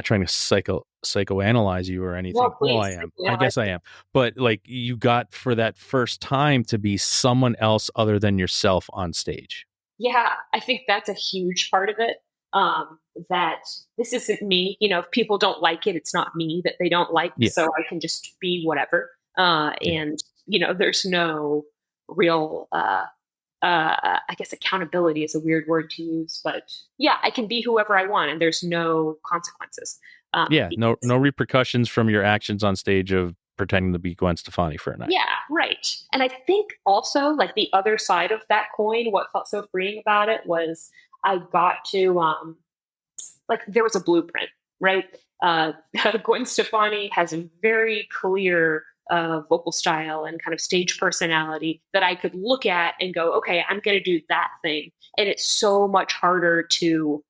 Speaker 1: trying to psychoanalyze you or anything.
Speaker 2: Well,
Speaker 1: Well, I
Speaker 2: please.
Speaker 1: am, I
Speaker 2: Yeah,
Speaker 1: guess I am. But like, you got, for that first time, to be someone else other than yourself on stage.
Speaker 2: yeah, I think that's a huge part of it. That this isn't me. You know, if people don't like it, it's not me that they don't like.
Speaker 1: Yeah.
Speaker 2: So I can just be whatever.
Speaker 1: Yeah.
Speaker 2: And you know, there's no real. I guess accountability is a weird word to use, but yeah, I can be whoever I want, and there's no consequences.
Speaker 1: Yeah, no
Speaker 2: Because
Speaker 1: repercussions from your actions on stage of pretending to be Gwen Stefani for a night.
Speaker 2: yeah, right. And I think also like the other side of that coin, what felt so freeing about it was I got to like there was a blueprint, right? Gwen Stefani has a very clear vocal style and kind of stage personality that I could look at and go, okay, I'm going to do that thing. And it's so much harder to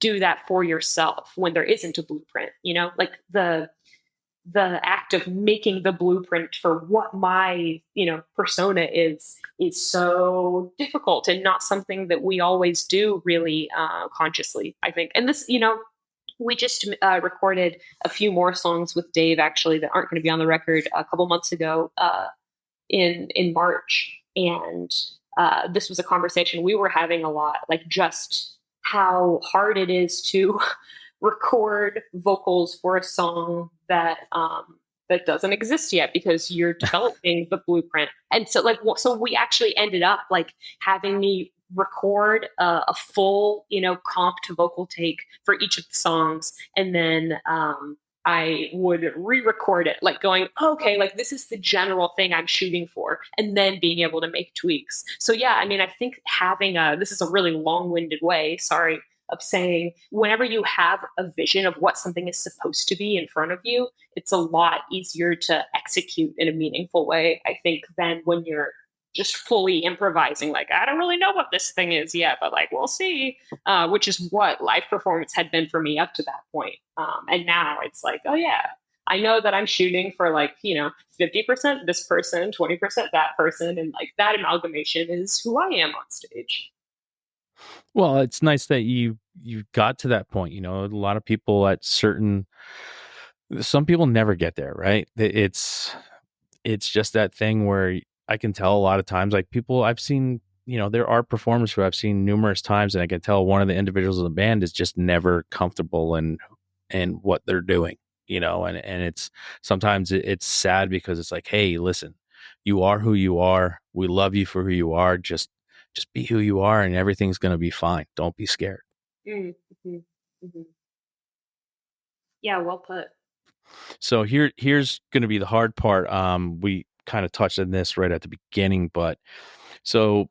Speaker 2: do that for yourself when there isn't a blueprint, you know, like the act of making the blueprint for what my, persona is so difficult and not something that we always do really consciously, I think. And this, we just recorded a few more songs with Dave actually that aren't going to be on the record a couple months ago in March. And this was a conversation we were having a lot, like just how hard it is to record vocals for a song that doesn't exist yet because you're developing the blueprint. And so so we actually ended up like having me record a full, comp to vocal take for each of the songs. And then I would re-record it, like going, okay, like this is the general thing I'm shooting for, and then being able to make tweaks. So yeah, I mean, I think having this is a really long-winded way, sorry, of saying whenever you have a vision of what something is supposed to be in front of you, it's a lot easier to execute in a meaningful way, I think, than when you're just fully improvising, like, I don't really know what this thing is yet, but like, we'll see, which is what live performance had been for me up to that point. And now it's like, oh yeah, I know that I'm shooting for like, 50% this person, 20% that person. And like that amalgamation is who I am on stage.
Speaker 1: Well, it's nice that you got to that point. A lot of people some people never get there, right? It's just that thing where I can tell a lot of times, like people I've seen, there are performers who I've seen numerous times, and I can tell one of the individuals in the band is just never comfortable in what they're doing, and it's sometimes it's sad because it's like, hey, listen, you are who you are. We love you for who you are. Just be who you are, and everything's going to be fine. Don't be scared.
Speaker 2: Mm-hmm. Mm-hmm. Yeah, well put.
Speaker 1: So here's going to be the hard part. We kind of touched on this right at the beginning, but so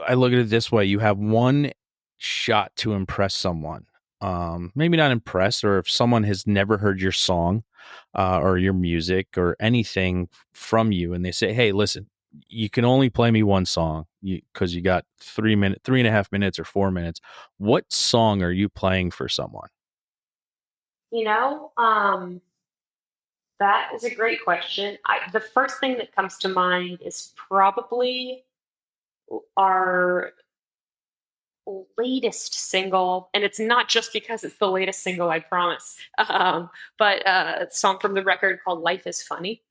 Speaker 1: I look at it this way: you have one shot to impress someone. Maybe not impress, or if someone has never heard your song or your music or anything from you, and they say, "Hey, listen, you can only play me one song because you got 3.5 minutes or 4 minutes. What song are you playing for someone?"
Speaker 2: That is a great question. The first thing that comes to mind is probably our latest single, and it's not just because it's the latest single, I promise, but a song from the record called Life is Funny.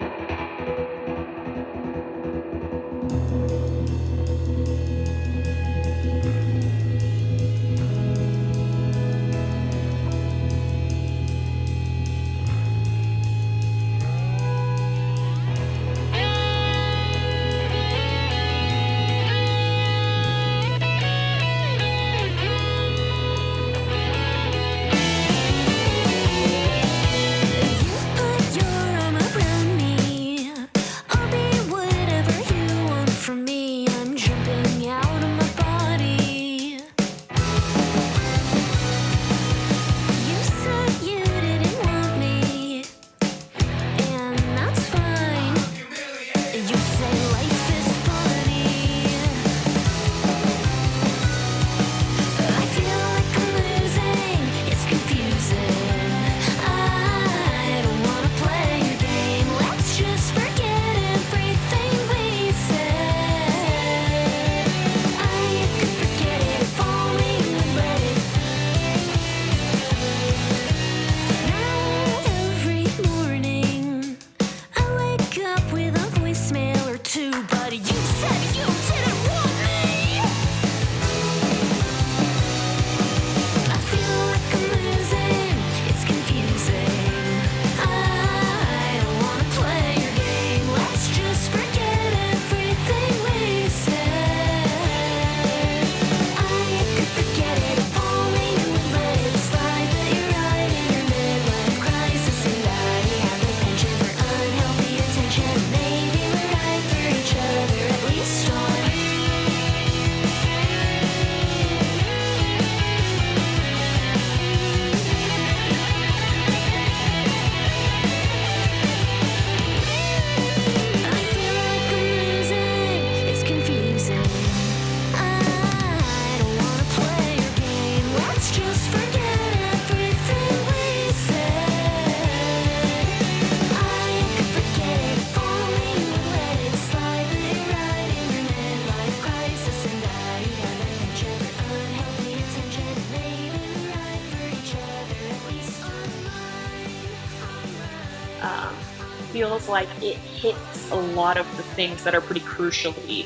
Speaker 2: feels like it hits a lot of the things that are pretty crucially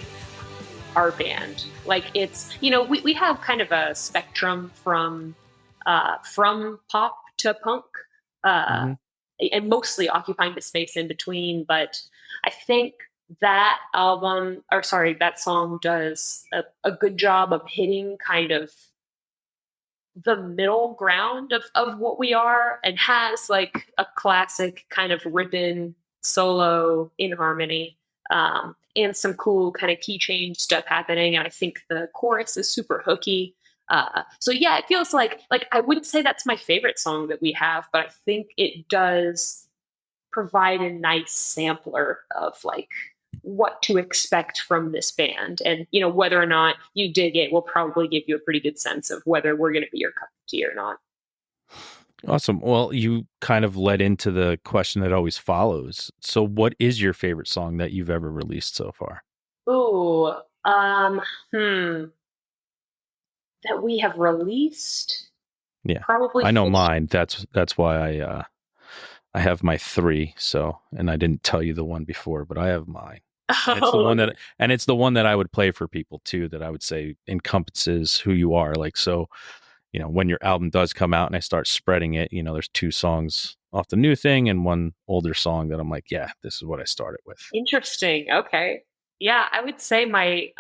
Speaker 2: our band. Like it's, we have kind of a spectrum from pop to punk, uh,
Speaker 1: Mm-hmm.
Speaker 2: and mostly occupying the space in between. But I think that that song does a good job of hitting kind of the middle ground of what we are, and has like a classic kind of ribbon solo in harmony, and some cool kind of key change stuff happening. And I think the chorus is super hooky. So yeah, it feels like I wouldn't say that's my favorite song that we have, but I think it does provide a nice sampler of like what to expect from this band. And whether or not you dig it will probably give you a pretty good sense of whether we're going to be your cup of tea or not.
Speaker 1: Awesome. Well, you kind of led into the question that always follows. So what is your favorite song that you've ever released so far?
Speaker 2: Ooh, that we have released.
Speaker 1: Yeah,
Speaker 2: Probably
Speaker 1: I know mine. That's why I have my 3. So, and I didn't tell you the one before, but I have mine. And it's the one that I would play for people too, that I would say encompasses who you are. Like, so, when your album does come out and I start spreading it, there's 2 songs off the new thing and one older song that I'm like, yeah, this is what I started with.
Speaker 2: Interesting. Okay. Yeah, I would say my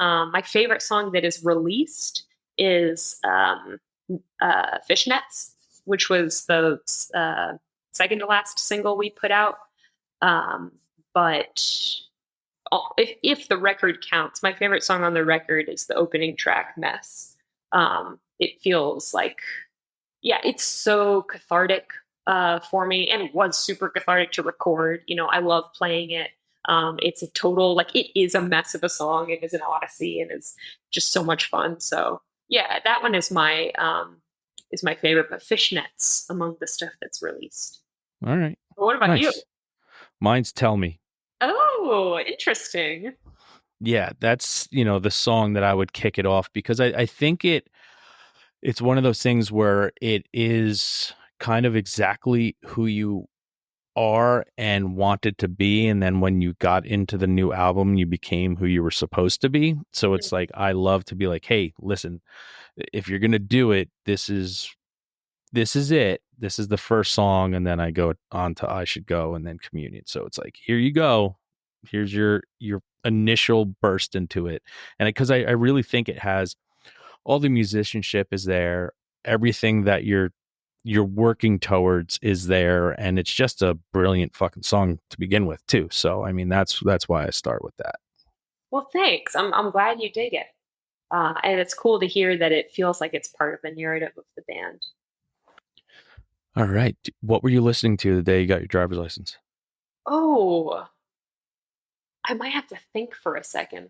Speaker 2: favorite song that is released is Fishnets, which was the second to last single we put out. But if the record counts, my favorite song on the record is the opening track, Mess. It feels like, yeah, it's so cathartic for me, and it was super cathartic to record. I love playing it. It's a total, like, it is a mess of a song. It is an odyssey, and it's just so much fun. So yeah, that one is my favorite, but Fishnets among the stuff that's released.
Speaker 1: All right.
Speaker 2: But what about you?
Speaker 1: Mine's Tell Me.
Speaker 2: Oh, interesting.
Speaker 1: Yeah, that's, the song that I would kick it off, because I think it's one of those things where it is kind of exactly who you are and wanted to be. And then when you got into the new album, you became who you were supposed to be. So it's like, I love to be like, hey, listen, if you're going to do it, this is it. This is the first song. And then I go on to I Should Go, and then Communion. So it's like, here you go. Here's your initial burst into it. And because I really think it has all the musicianship is there. Everything that you're working towards is there. And it's just a brilliant fucking song to begin with too. So, I mean, that's why I start with that.
Speaker 2: Well, thanks. I'm glad you dig it. And it's cool to hear that it feels like it's part of the narrative of the band.
Speaker 1: All right. What were you listening to the day you got your driver's license?
Speaker 2: Oh, I might have to think for a second.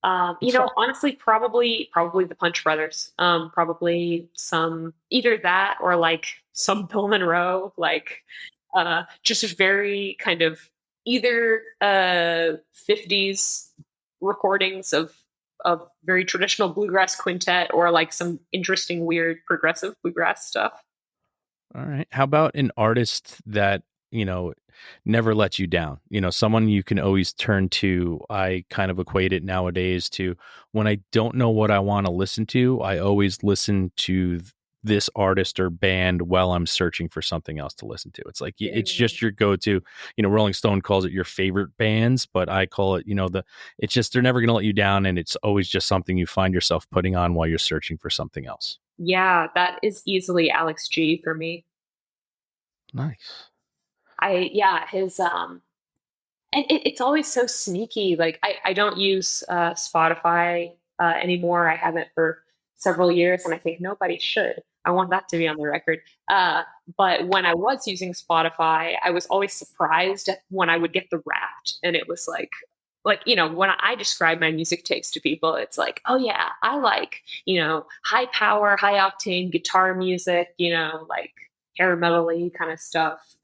Speaker 2: Honestly, probably the Punch Brothers. Probably some, either that or like some Bill Monroe, like just very kind of either 50s recordings of very traditional bluegrass quintet, or like some interesting, weird progressive bluegrass stuff.
Speaker 1: All right. How about an artist that, never lets you down? Someone you can always turn to. I kind of equate it nowadays to when I don't know what I want to listen to, I always listen to this artist or band while I'm searching for something else to listen to. It's like, it's just your go-to. Rolling Stone calls it your favorite bands, but I call it, it's just, they're never going to let you down. And it's always just something you find yourself putting on while you're searching for something else.
Speaker 2: Yeah, that is easily Alex G for me.
Speaker 1: Nice.
Speaker 2: His and it's always so sneaky. Like I don't use Spotify anymore. I haven't for several years, and I think nobody should. I want that to be on the record. But when I was using Spotify, I was always surprised when I would get the Wrapped, and it was like when I describe my music taste to people, it's like, oh yeah, I like high power, high octane guitar music, like hair metal-y kind of stuff.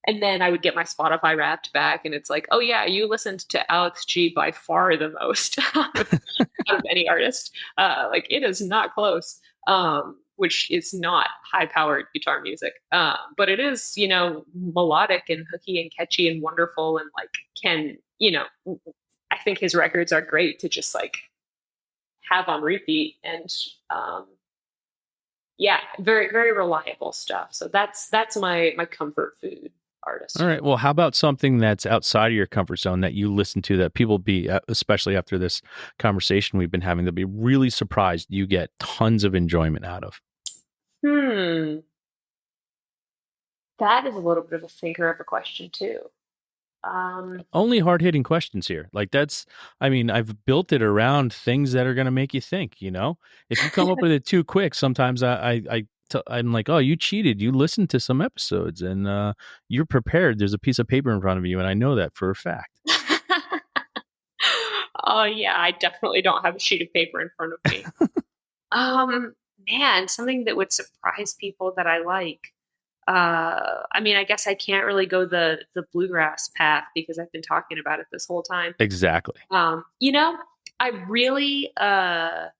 Speaker 2: And then I would get my Spotify Wrapped back, and it's like, oh yeah, you listened to Alex G by far the most out of any artist. Like, it is not close. which is not high-powered guitar music. But it is, melodic and hooky and catchy and wonderful, and like I think his records are great to just like have on repeat, and yeah, very very reliable stuff. So that's my comfort food artist.
Speaker 1: All right. Well, how about something that's outside of your comfort zone that you listen to that people be, especially after this conversation we've been having, they'll be really surprised you get tons of enjoyment out of?
Speaker 2: That is a little bit of a thinker of a question too.
Speaker 1: Only hard-hitting questions here. Like I've built it around things that are going to make you think, if you come up with it too quick, sometimes I'm like, oh, you cheated. You listened to some episodes and you're prepared. There's a piece of paper in front of you. And I know that for a fact.
Speaker 2: Oh yeah, I definitely don't have a sheet of paper in front of me. Man, something that would surprise people that I like. I guess I can't really go the bluegrass path because I've been talking about it this whole time.
Speaker 1: Exactly.
Speaker 2: I really I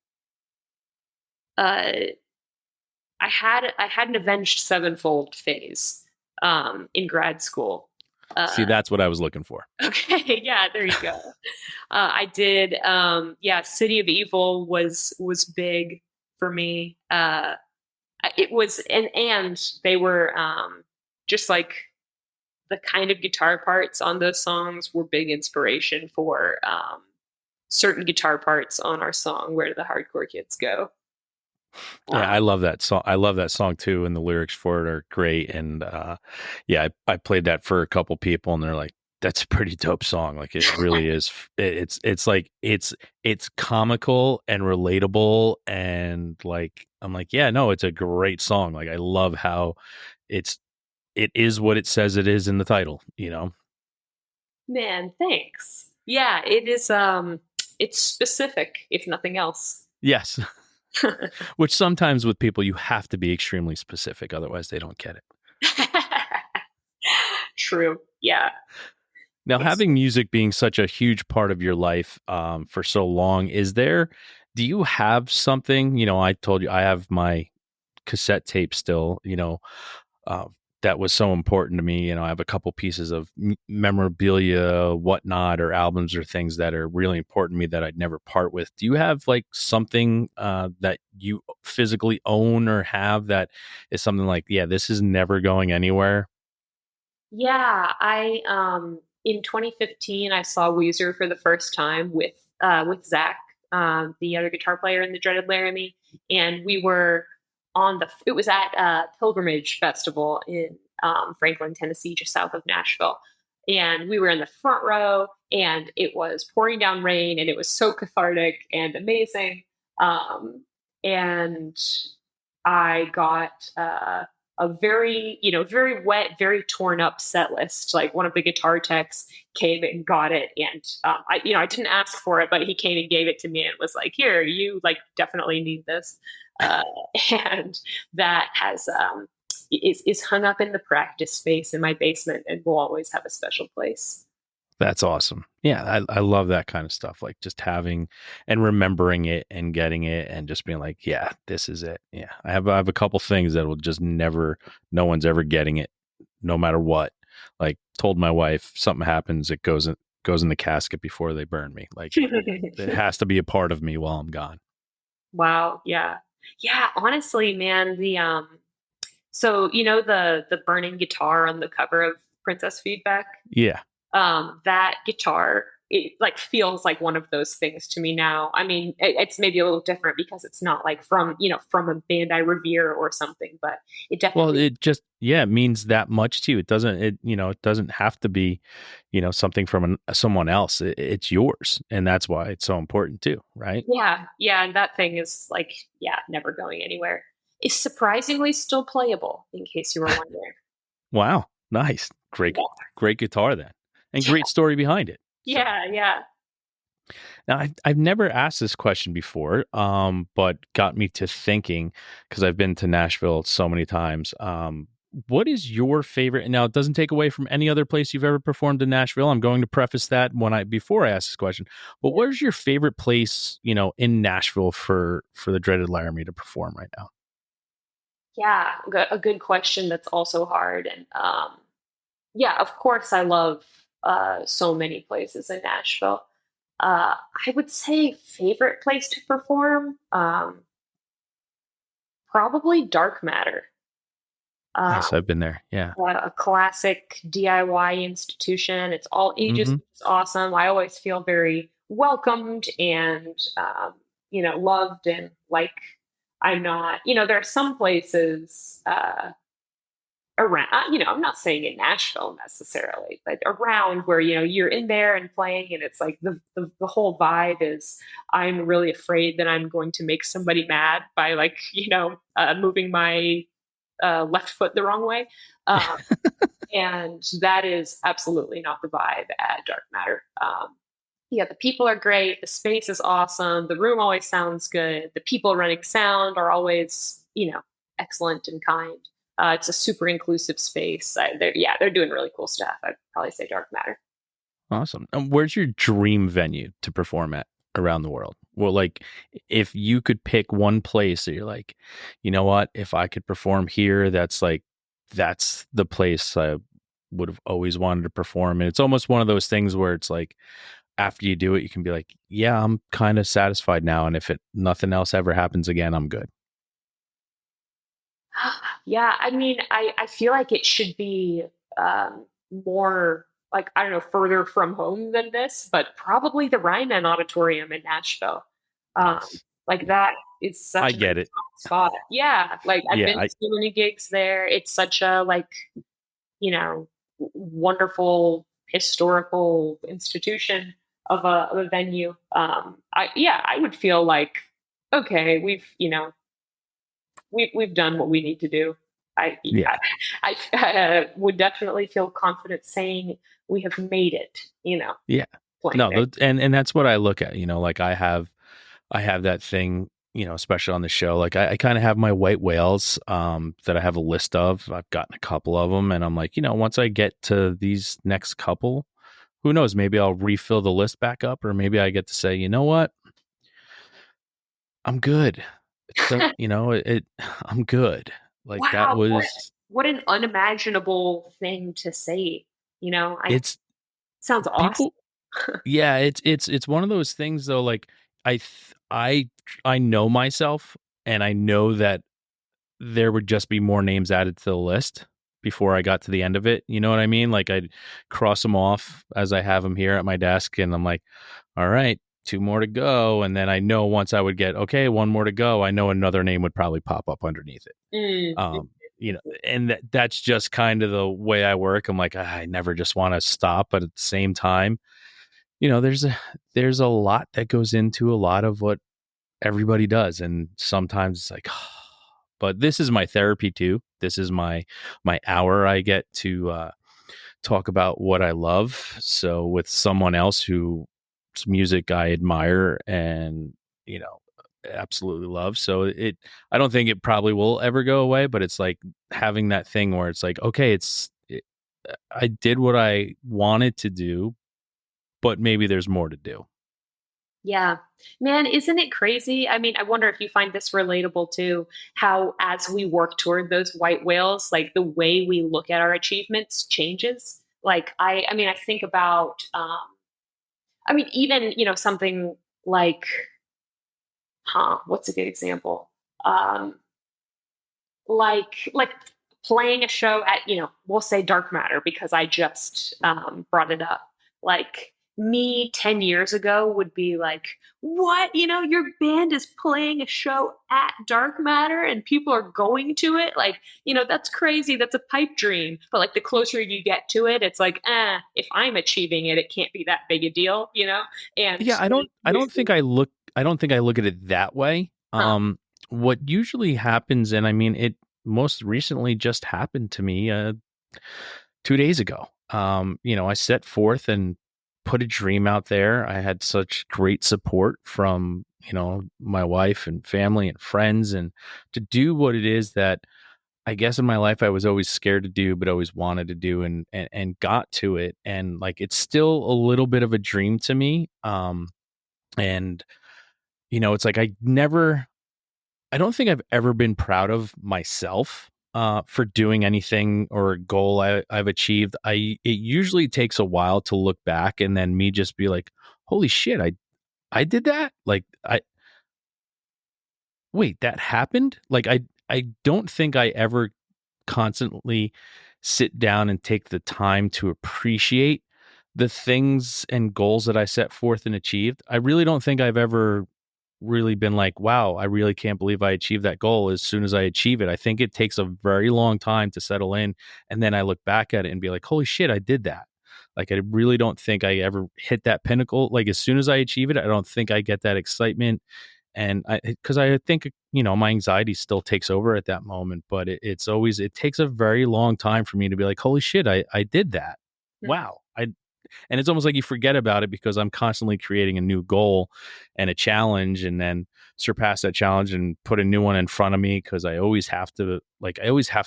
Speaker 2: had an Avenged Sevenfold phase in grad school.
Speaker 1: See, that's what I was looking for.
Speaker 2: Okay, yeah, there you go. I did. City of Evil was big for me. It was, and they were just like the kind of guitar parts on those songs were big inspiration for certain guitar parts on our song "Where Do the Hardcore Kids Go."
Speaker 1: Yeah, I love that song. I love that song too, and the lyrics for it are great. And I played that for a couple people, and they're like, "That's a pretty dope song." Like it really is. It's like it's comical and relatable, and like I'm like, yeah, no, it's a great song. Like I love how it is what it says it is in the title.
Speaker 2: Man, thanks. Yeah, it is. It's specific, if nothing else.
Speaker 1: Yes. Which sometimes with people you have to be extremely specific, otherwise they don't get it.
Speaker 2: True. Yeah.
Speaker 1: Now, having music being such a huge part of your life for so long, do you have something, I told you I have my cassette tape still, that was so important to me. I have a couple pieces of memorabilia, whatnot, or albums or things that are really important to me that I'd never part with. Do you have like something that you physically own or have that is something like, yeah, this is never going anywhere?
Speaker 2: Yeah, in 2015 I saw Weezer for the first time with Zach, the other guitar player in the Dreaded Laramie, and we were it was at Pilgrimage Festival in Franklin, Tennessee, just south of Nashville. And we were in the front row, and it was pouring down rain, and it was so cathartic and amazing. And I got a very, very wet, very torn up set list. Like one of the guitar techs came and got it. And I didn't ask for it, but he came and gave it to me and was like, here, you like definitely need this. And that is hung up in the practice space in my basement and will always have a special place.
Speaker 1: That's awesome. Yeah, I love that kind of stuff. Like just having and remembering it and getting it and just being like, yeah, this is it. Yeah, I have a couple things that will just no one's ever getting it, no matter what. Like told my wife, something happens, it goes in the casket before they burn me. Like it has to be a part of me while I'm gone.
Speaker 2: Wow. Yeah. Yeah. Honestly, man, so the burning guitar on the cover of Princess Feedback.
Speaker 1: Yeah.
Speaker 2: That guitar, it like feels like one of those things to me now. I mean, it's maybe a little different because it's not like from a band I revere or something, but it definitely.
Speaker 1: Well, it just it means that much to you. It doesn't have to be, something from someone else. It's yours, and that's why it's so important too, right?
Speaker 2: Yeah, yeah, and that thing is like, never going anywhere. It's surprisingly still playable, in case you were wondering.
Speaker 1: Wow, nice, great guitar then. And great story behind it.
Speaker 2: Yeah, yeah.
Speaker 1: Now, I've never asked this question before, but got me to thinking because I've been to Nashville so many times. What is your favorite? Now, it doesn't take away from any other place you've ever performed in Nashville. I'm going to preface that before I ask this question. But where's your favorite place, in Nashville for the Dreaded Laramie to perform right now?
Speaker 2: Yeah, a good question that's also hard. And yeah, of course, I love so many places in Nashville. I would say favorite place to perform, probably Dark Matter.
Speaker 1: Nice.
Speaker 2: Um,
Speaker 1: I've been there. Yeah.
Speaker 2: a classic DIY institution. It's all ages,
Speaker 1: Hmm.
Speaker 2: which is awesome. I always feel very welcomed and, loved, and like I'm not, there are some places around, I'm not saying in Nashville necessarily, but around where, you're in there and playing, and it's like the whole vibe is I'm really afraid that I'm going to make somebody mad by, like, moving my left foot the wrong way. Um, and that is absolutely not the vibe at Dark Matter. Yeah, the people are great. The space is awesome. The room always sounds good. The people running sound are always, excellent and kind. It's a super inclusive space. They're doing really cool stuff. I'd probably say Dark Matter.
Speaker 1: Awesome. And where's your dream venue to perform at around the world? Well, like if you could pick one place that you're like, you know what, if I could perform here, that's the place I would have always wanted to perform. And it's almost one of those things where it's like after you do it, you can be like, yeah, I'm kind of satisfied now. And if nothing else ever happens again, I'm good.
Speaker 2: Yeah, I mean, I feel like it should be more like, I don't know, further from home than this, but probably the Ryman Auditorium in Nashville. Um,
Speaker 1: Nice.
Speaker 2: like that is
Speaker 1: I
Speaker 2: such a
Speaker 1: get it.
Speaker 2: spot. Yeah, like I've
Speaker 1: Yeah.
Speaker 2: been to so many gigs there. It's such a, like, wonderful historical institution of a venue. I would feel like, okay, we've done what we need to do. I
Speaker 1: Yeah.
Speaker 2: I would definitely feel confident saying we have made it.
Speaker 1: Yeah.
Speaker 2: Playing
Speaker 1: No,
Speaker 2: there.
Speaker 1: and that's what I look at, like I have that thing, especially on the show. Like I kind of have my white whales that I have a list of. I've gotten a couple of them, and I'm like, once I get to these next couple, who knows? Maybe I'll refill the list back up, or maybe I get to say, you know what, I'm good. I'm good. Like that
Speaker 2: Wow,
Speaker 1: was
Speaker 2: what an unimaginable thing to say. I
Speaker 1: it's
Speaker 2: sounds awesome.
Speaker 1: people. Yeah, it's one of those things though. Like I know myself, and I know that there would just be more names added to the list before I got to the end of it. You know what I mean? Like I'd cross them off as I have them here at my desk, and I'm like, all right, two more to go. And then I know once I would get, okay, one more to go, I know another name would probably pop up underneath it.
Speaker 2: Mm.
Speaker 1: And that's just kind of the way I work. I'm like, I never just want to stop, but at the same time, there's a lot that goes into a lot of what everybody does, and sometimes it's like, but this is my therapy too. This is my hour I get to talk about what I love. So with someone else whose music I admire and absolutely love. So I don't think it probably will ever go away, but it's like having that thing where it's like, okay, I did what I wanted to do, but maybe there's more to do.
Speaker 2: Yeah. Man, isn't it crazy? I mean, I wonder if you find this relatable too, how as we work toward those white whales, like the way we look at our achievements changes. Like I think about even, something like, what's a good example? Um, like playing a show at, we'll say Dark Matter because I just brought it up. Like me 10 years ago would be like, what, your band is playing a show at Dark Matter and people are going to it, like, that's crazy, that's a pipe dream. But like the closer you get to it, it's like, if I'm achieving it, it can't be that big a deal, and
Speaker 1: Yeah, I don't think I look at it that way.
Speaker 2: huh.
Speaker 1: What usually happens, and I mean it most recently just happened to me 2 days ago. I set forth and put a dream out there. I had such great support from, my wife and family and friends, and to do what it is that I guess in my life I was always scared to do, but always wanted to do, and got to it. And like it's still a little bit of a dream to me. And it's like I never I don't think I've ever been proud of myself for doing anything or a goal I've achieved. It usually takes a while to look back and then me just be like, holy shit, I did that? Like I wait, that happened? Like I don't think I ever constantly sit down and take the time to appreciate the things and goals that I set forth and achieved. I really don't think I've ever really been like, wow, I really can't believe I achieved that goal as soon as I achieve it. I think it takes a very long time to settle in. And then I look back at it and be like, holy shit, I did that. Like, I really don't think I ever hit that pinnacle. Like, as soon as I achieve it, I don't think I get that excitement. And because I think, my anxiety still takes over at that moment, but it takes a very long time for me to be like, holy shit, I did that. Wow. And it's almost like you forget about it because I'm constantly creating a new goal and a challenge and then surpass that challenge and put a new one in front of me because I always have to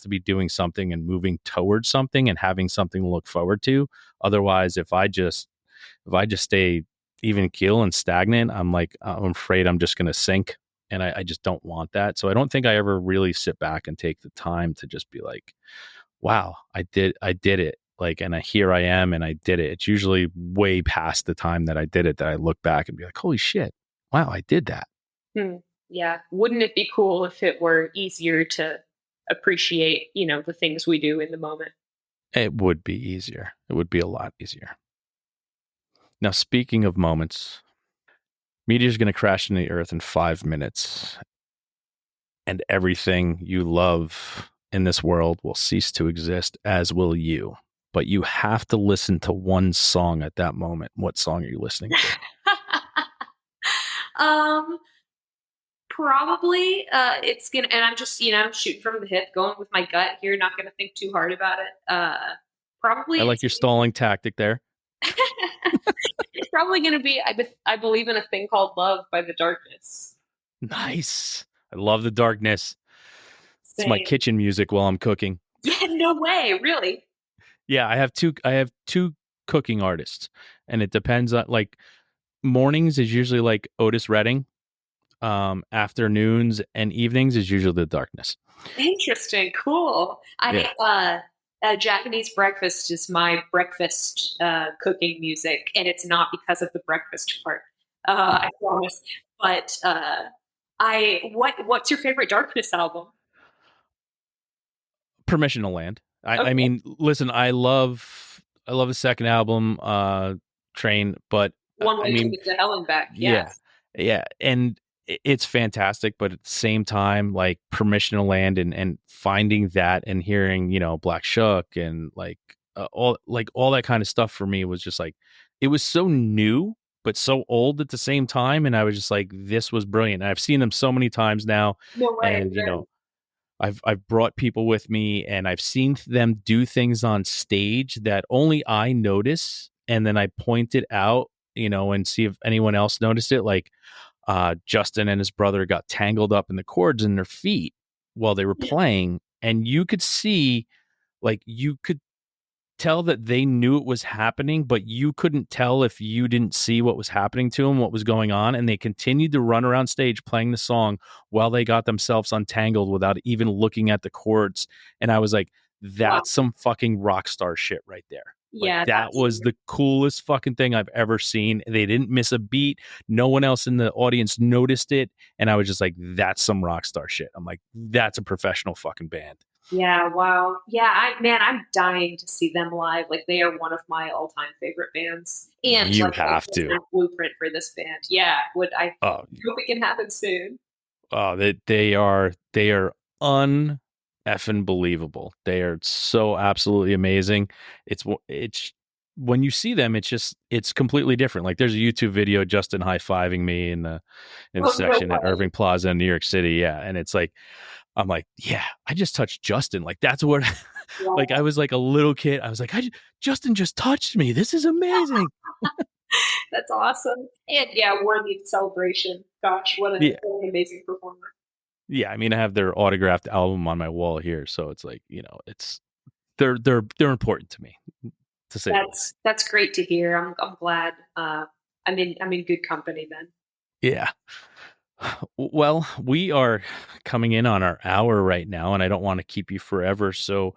Speaker 1: be doing something and moving towards something and having something to look forward to. Otherwise, if I just stay even keel and stagnant, I'm afraid I'm just going to sink, and I just don't want that. So I don't think I ever really sit back and take the time to just be like, wow, I did it. Like, and here I am and I did it. It's usually way past the time that I did it that I look back and be like, holy shit, wow, I did that.
Speaker 2: Yeah. Wouldn't it be cool if it were easier to appreciate, the things we do in the moment?
Speaker 1: It would be easier. It would be a lot easier. Now, speaking of moments, meteor's going to crash into the earth in 5 minutes, and everything you love in this world will cease to exist, as will you. But you have to listen to one song at that moment. What song are you listening to?
Speaker 2: um, Probably it's gonna, and I'm just, shooting from the hip, going with my gut here, not gonna think too hard about it. Probably
Speaker 1: I like
Speaker 2: it's
Speaker 1: your stalling tactic there.
Speaker 2: it's probably gonna be I believe in a thing called love by The Darkness.
Speaker 1: Nice. I love the darkness. It's my
Speaker 2: Same.
Speaker 1: kitchen music while I'm cooking.
Speaker 2: Yeah, no way, really.
Speaker 1: Yeah, I have two cooking artists, and it depends on, like, mornings is usually like Otis Redding. Afternoons and evenings is usually the darkness.
Speaker 2: Interesting, cool.
Speaker 1: Yeah.
Speaker 2: Japanese breakfast is my breakfast cooking music, and it's not because of the breakfast part. I promise. But what's your favorite Darkness album?
Speaker 1: Permission to Land. I
Speaker 2: Okay,
Speaker 1: mean, listen, I love the second album, Train, but
Speaker 2: One
Speaker 1: I
Speaker 2: Way
Speaker 1: mean,
Speaker 2: Ticket to Hell and Back.
Speaker 1: yeah,
Speaker 2: Yes.
Speaker 1: yeah, and it's fantastic, but at the same time, like, Permission to Land and finding that and hearing, Black Shuck and all that kind of stuff for me was just like, it was so new but so old at the same time, and I was just like, this was brilliant. And I've seen them so many times now,
Speaker 2: No way.
Speaker 1: and
Speaker 2: Really?
Speaker 1: I've brought people with me and I've seen them do things on stage that only I notice, and then I point it out, and see if anyone else noticed it. Like, Justin and his brother got tangled up in the cords in their feet while they were
Speaker 2: Yeah.
Speaker 1: playing, and you could see, like, you could tell that they knew it was happening, but you couldn't tell if you didn't see what was happening to them, what was going on. And they continued to run around stage playing the song while they got themselves untangled without even looking at the chords. And I was like,
Speaker 2: Wow.
Speaker 1: that's some fucking rock star shit right there. Like,
Speaker 2: Yeah,
Speaker 1: that
Speaker 2: that's
Speaker 1: was the coolest fucking thing I've ever seen. They didn't miss a beat. No one else in the audience noticed it. And I was just like, that's some rock star shit. I'm like, that's a professional fucking band.
Speaker 2: yeah, wow. Yeah, I'm dying to see them live. Like they are one of my all-time favorite bands. And
Speaker 1: You
Speaker 2: like a
Speaker 1: have to.
Speaker 2: blueprint for this band. Yeah, would I
Speaker 1: Oh,
Speaker 2: hope it can happen soon.
Speaker 1: Oh, they are un effing believable. They are so absolutely amazing. It's when you see them, it's completely different. Like, there's a YouTube video, Justin high fiving me in the
Speaker 2: Oh, no
Speaker 1: section at
Speaker 2: way.
Speaker 1: Irving Plaza in New York City. Yeah, and it's like, I'm like, yeah, I just touched Justin. Like, that's what. Like, I
Speaker 2: Wow.
Speaker 1: was like a little kid. I was like, Justin just touched me. This is amazing.
Speaker 2: That's awesome. And yeah, worthy of celebration. Gosh,
Speaker 1: Yeah,
Speaker 2: what an amazing performer.
Speaker 1: yeah. I mean, I have their autographed album on my wall here, so it's like, it's they're important to me, to say the least.
Speaker 2: That's great to hear. I'm glad. I'm in good company then.
Speaker 1: Yeah. Well, we are coming in on our hour right now, and I don't want to keep you forever. So,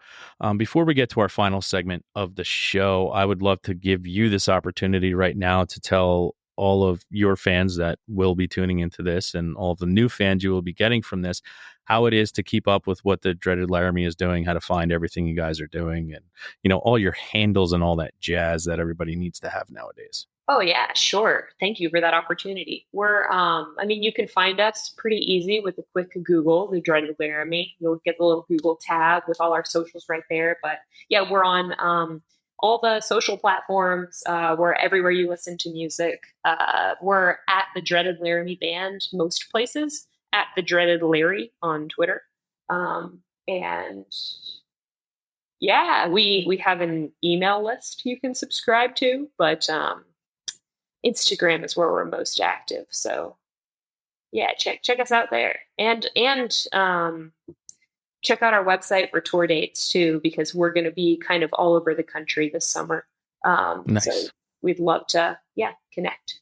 Speaker 1: before we get to our final segment of the show, I would love to give you this opportunity right now to tell all of your fans that will be tuning into this and all of the new fans you will be getting from this how it is to keep up with what the Dreaded Laramie is doing, how to find everything you guys are doing, and all your handles and all that jazz that everybody needs to have nowadays.
Speaker 2: Oh yeah, sure. Thank you for that opportunity. I mean, you can find us pretty easy with a quick Google, the Dreaded Laramie. You'll get the little Google tab with all our socials right there. But yeah, we're on all the social platforms. We're everywhere you listen to music. We're at the Dreaded Laramie Band most places, at the Dreaded Larry on Twitter. And yeah, we have an email list you can subscribe to, but Instagram is where we're most active. So yeah, check us out there, and check out our website for tour dates too, because we're going to be kind of all over the country this summer.
Speaker 1: Nice.
Speaker 2: So we'd love to connect.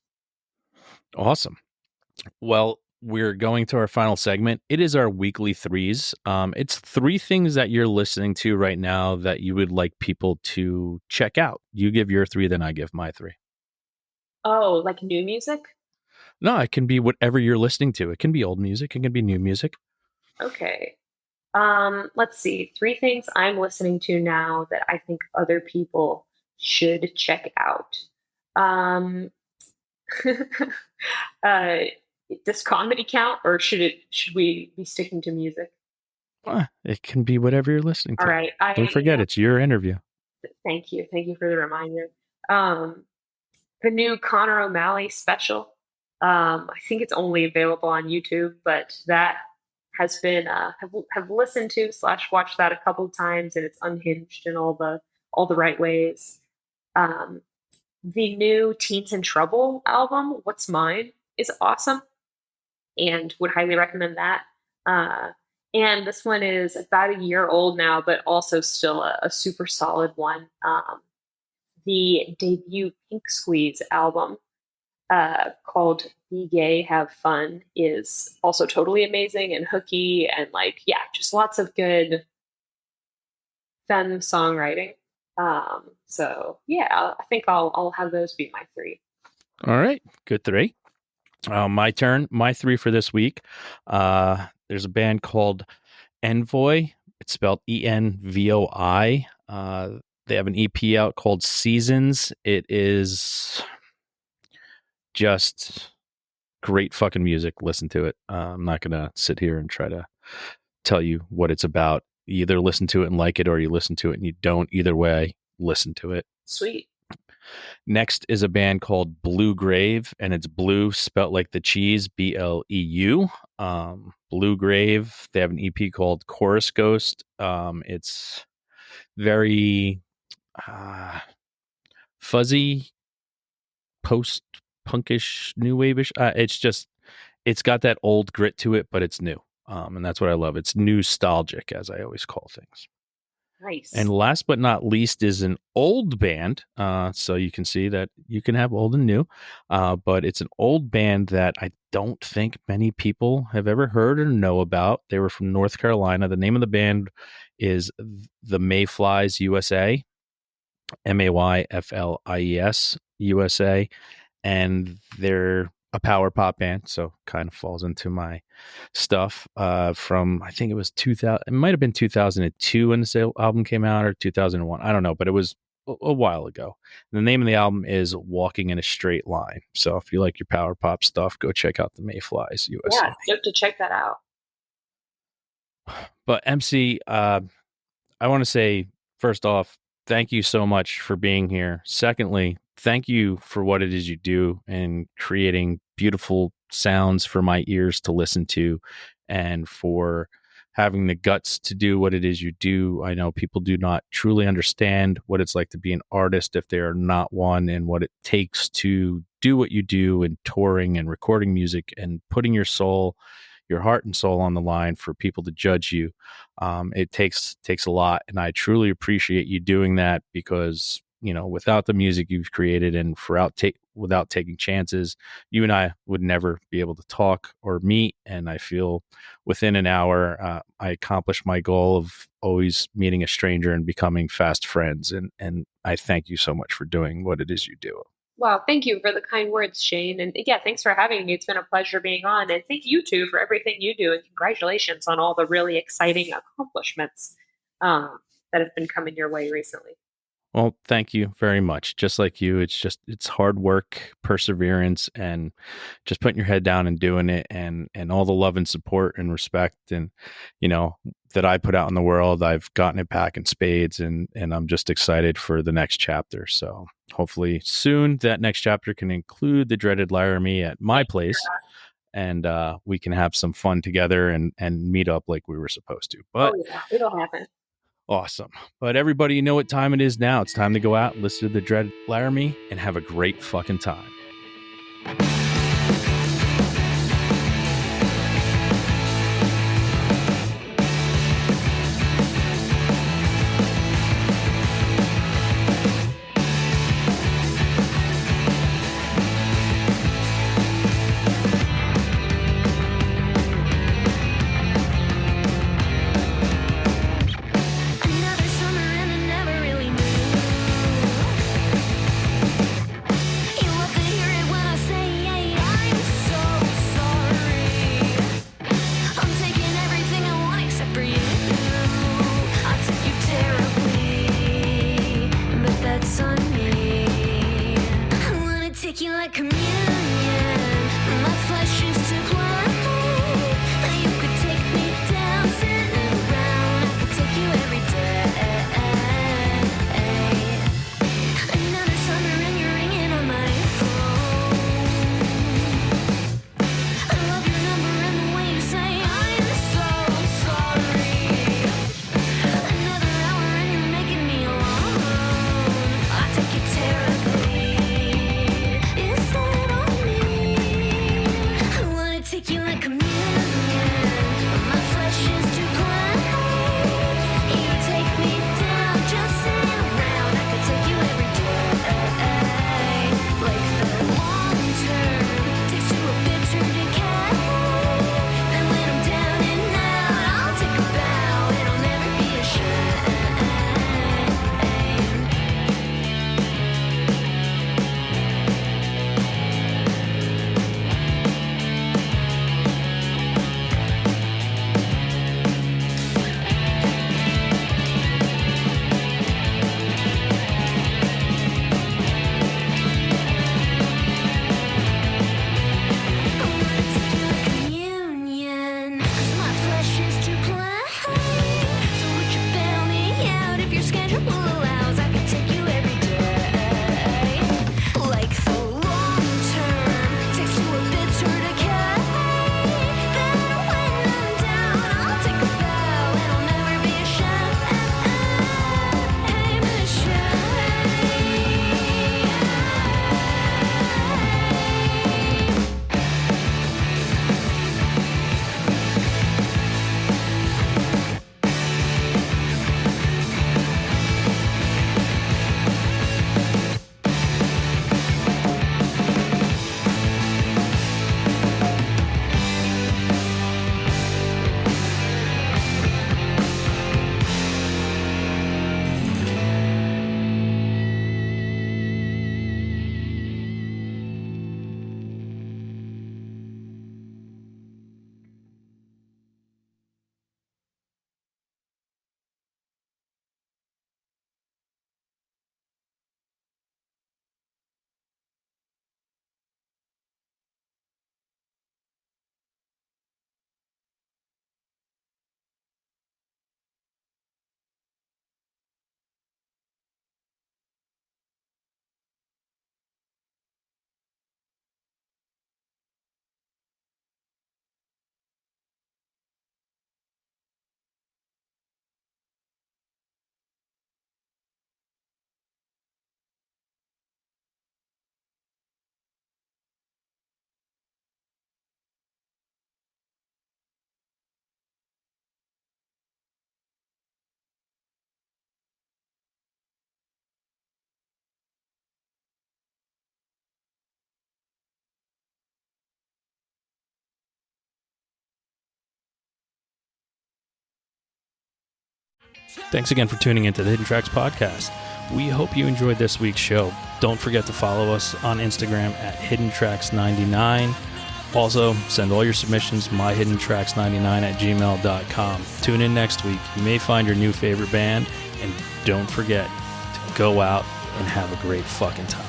Speaker 1: Awesome. Well, we're going to our final segment. It is our weekly threes. It's three things that you're listening to right now that you would like people to check out. You give your three, then I give my three.
Speaker 2: Oh, like new music?
Speaker 1: No, it can be whatever you're listening to. It can be old music. It can be new music.
Speaker 2: Okay. Let's see. Three things I'm listening to now that I think other people should check out. Does comedy count, or should we be sticking to music?
Speaker 1: It can be whatever you're listening to.
Speaker 2: All right.
Speaker 1: Don't forget, it's your interview.
Speaker 2: Thank you. Thank you for the reminder. The new Conor O'Malley special. I think it's only available on YouTube, but that has been have listened to / watched that a couple of times, and it's unhinged in all the right ways. The new Teens in Trouble album, What's Mine, is awesome, and would highly recommend that. And this one is about a year old now, but also still a super solid one. The debut Pink Squeeze album, called Be Gay, Have Fun, is also totally amazing and hooky, and just lots of good femme songwriting. So yeah, I think I'll have those be my three.
Speaker 1: All right, good three. My turn. My three for this week. There's a band called Envoy. It's spelled ENVOI. They have an EP out called Seasons. It is just great fucking music. Listen to it. I'm not going to sit here and try to tell you what it's about. You either listen to it and like it, or you listen to it and you don't. Either way, listen to it.
Speaker 2: Sweet.
Speaker 1: Next is a band called Blue Grave, and it's blue spelt like the cheese, BLEU. Blue Grave. They have an EP called Chorus Ghost. It's very fuzzy, post-punkish, new wave-ish. It's got that old grit to it, but it's new. And that's what I love. It's nostalgic, as I always call things.
Speaker 2: Nice.
Speaker 1: And last but not least is an old band. So you can see that you can have old and new, but it's an old band that I don't think many people have ever heard or know about. They were from North Carolina. The name of the band is The Mayflies USA, MAYFLIES USA, and they're a power pop band, so kind of falls into my stuff. From, I think it was 2000, it might have been 2002 when this album came out, or 2001, I don't know, but it was a while ago. The name of the album is Walking in a Straight Line. So if you like your power pop stuff, go check out the Mayflies USA.
Speaker 2: Yeah, you have to check that out.
Speaker 1: But MC, I want to say, first off, thank you so much for being here. Secondly, thank you for what it is you do and creating beautiful sounds for my ears to listen to, and for having the guts to do what it is you do. I know people do not truly understand what it's like to be an artist if they are not one, and what it takes to do what you do, and touring and recording music and putting your soul, your heart and soul on the line for people to judge you. It takes a lot, and I truly appreciate you doing that, because without the music you've created and without taking chances, you and I would never be able to talk or meet. And I feel within an hour, I accomplished my goal of always meeting a stranger and becoming fast friends. And I thank you so much for doing what it is you do.
Speaker 2: Well, thank you for the kind words, Shane. And yeah, thanks for having me. It's been a pleasure being on. And thank you too for everything you do. And congratulations on all the really exciting accomplishments that have been coming your way recently.
Speaker 1: Well, thank you very much. Just like you, it's hard work, perseverance, and just putting your head down and doing it, and all the love and support and respect and that I put out in the world. I've gotten it back in spades, and I'm just excited for the next chapter. So hopefully soon that next chapter can include the Dreaded Laramie at my place, and we can have some fun together and meet up like we were supposed to. But
Speaker 2: yeah, it'll happen.
Speaker 1: Awesome. But everybody, you know what time it is now. It's time to go out, listen to the Dreaded Laramie, and have a great fucking time.
Speaker 3: You love to hear it when I say
Speaker 1: Thanks again for tuning into the Hidden Tracks podcast. We hope you enjoyed this week's show. Don't forget to follow us on Instagram at HiddenTracks99. Also, send all your submissions myhiddentracks99@gmail.com. Tune in next week. You may find your new favorite band, and don't forget to go out and have a great fucking time.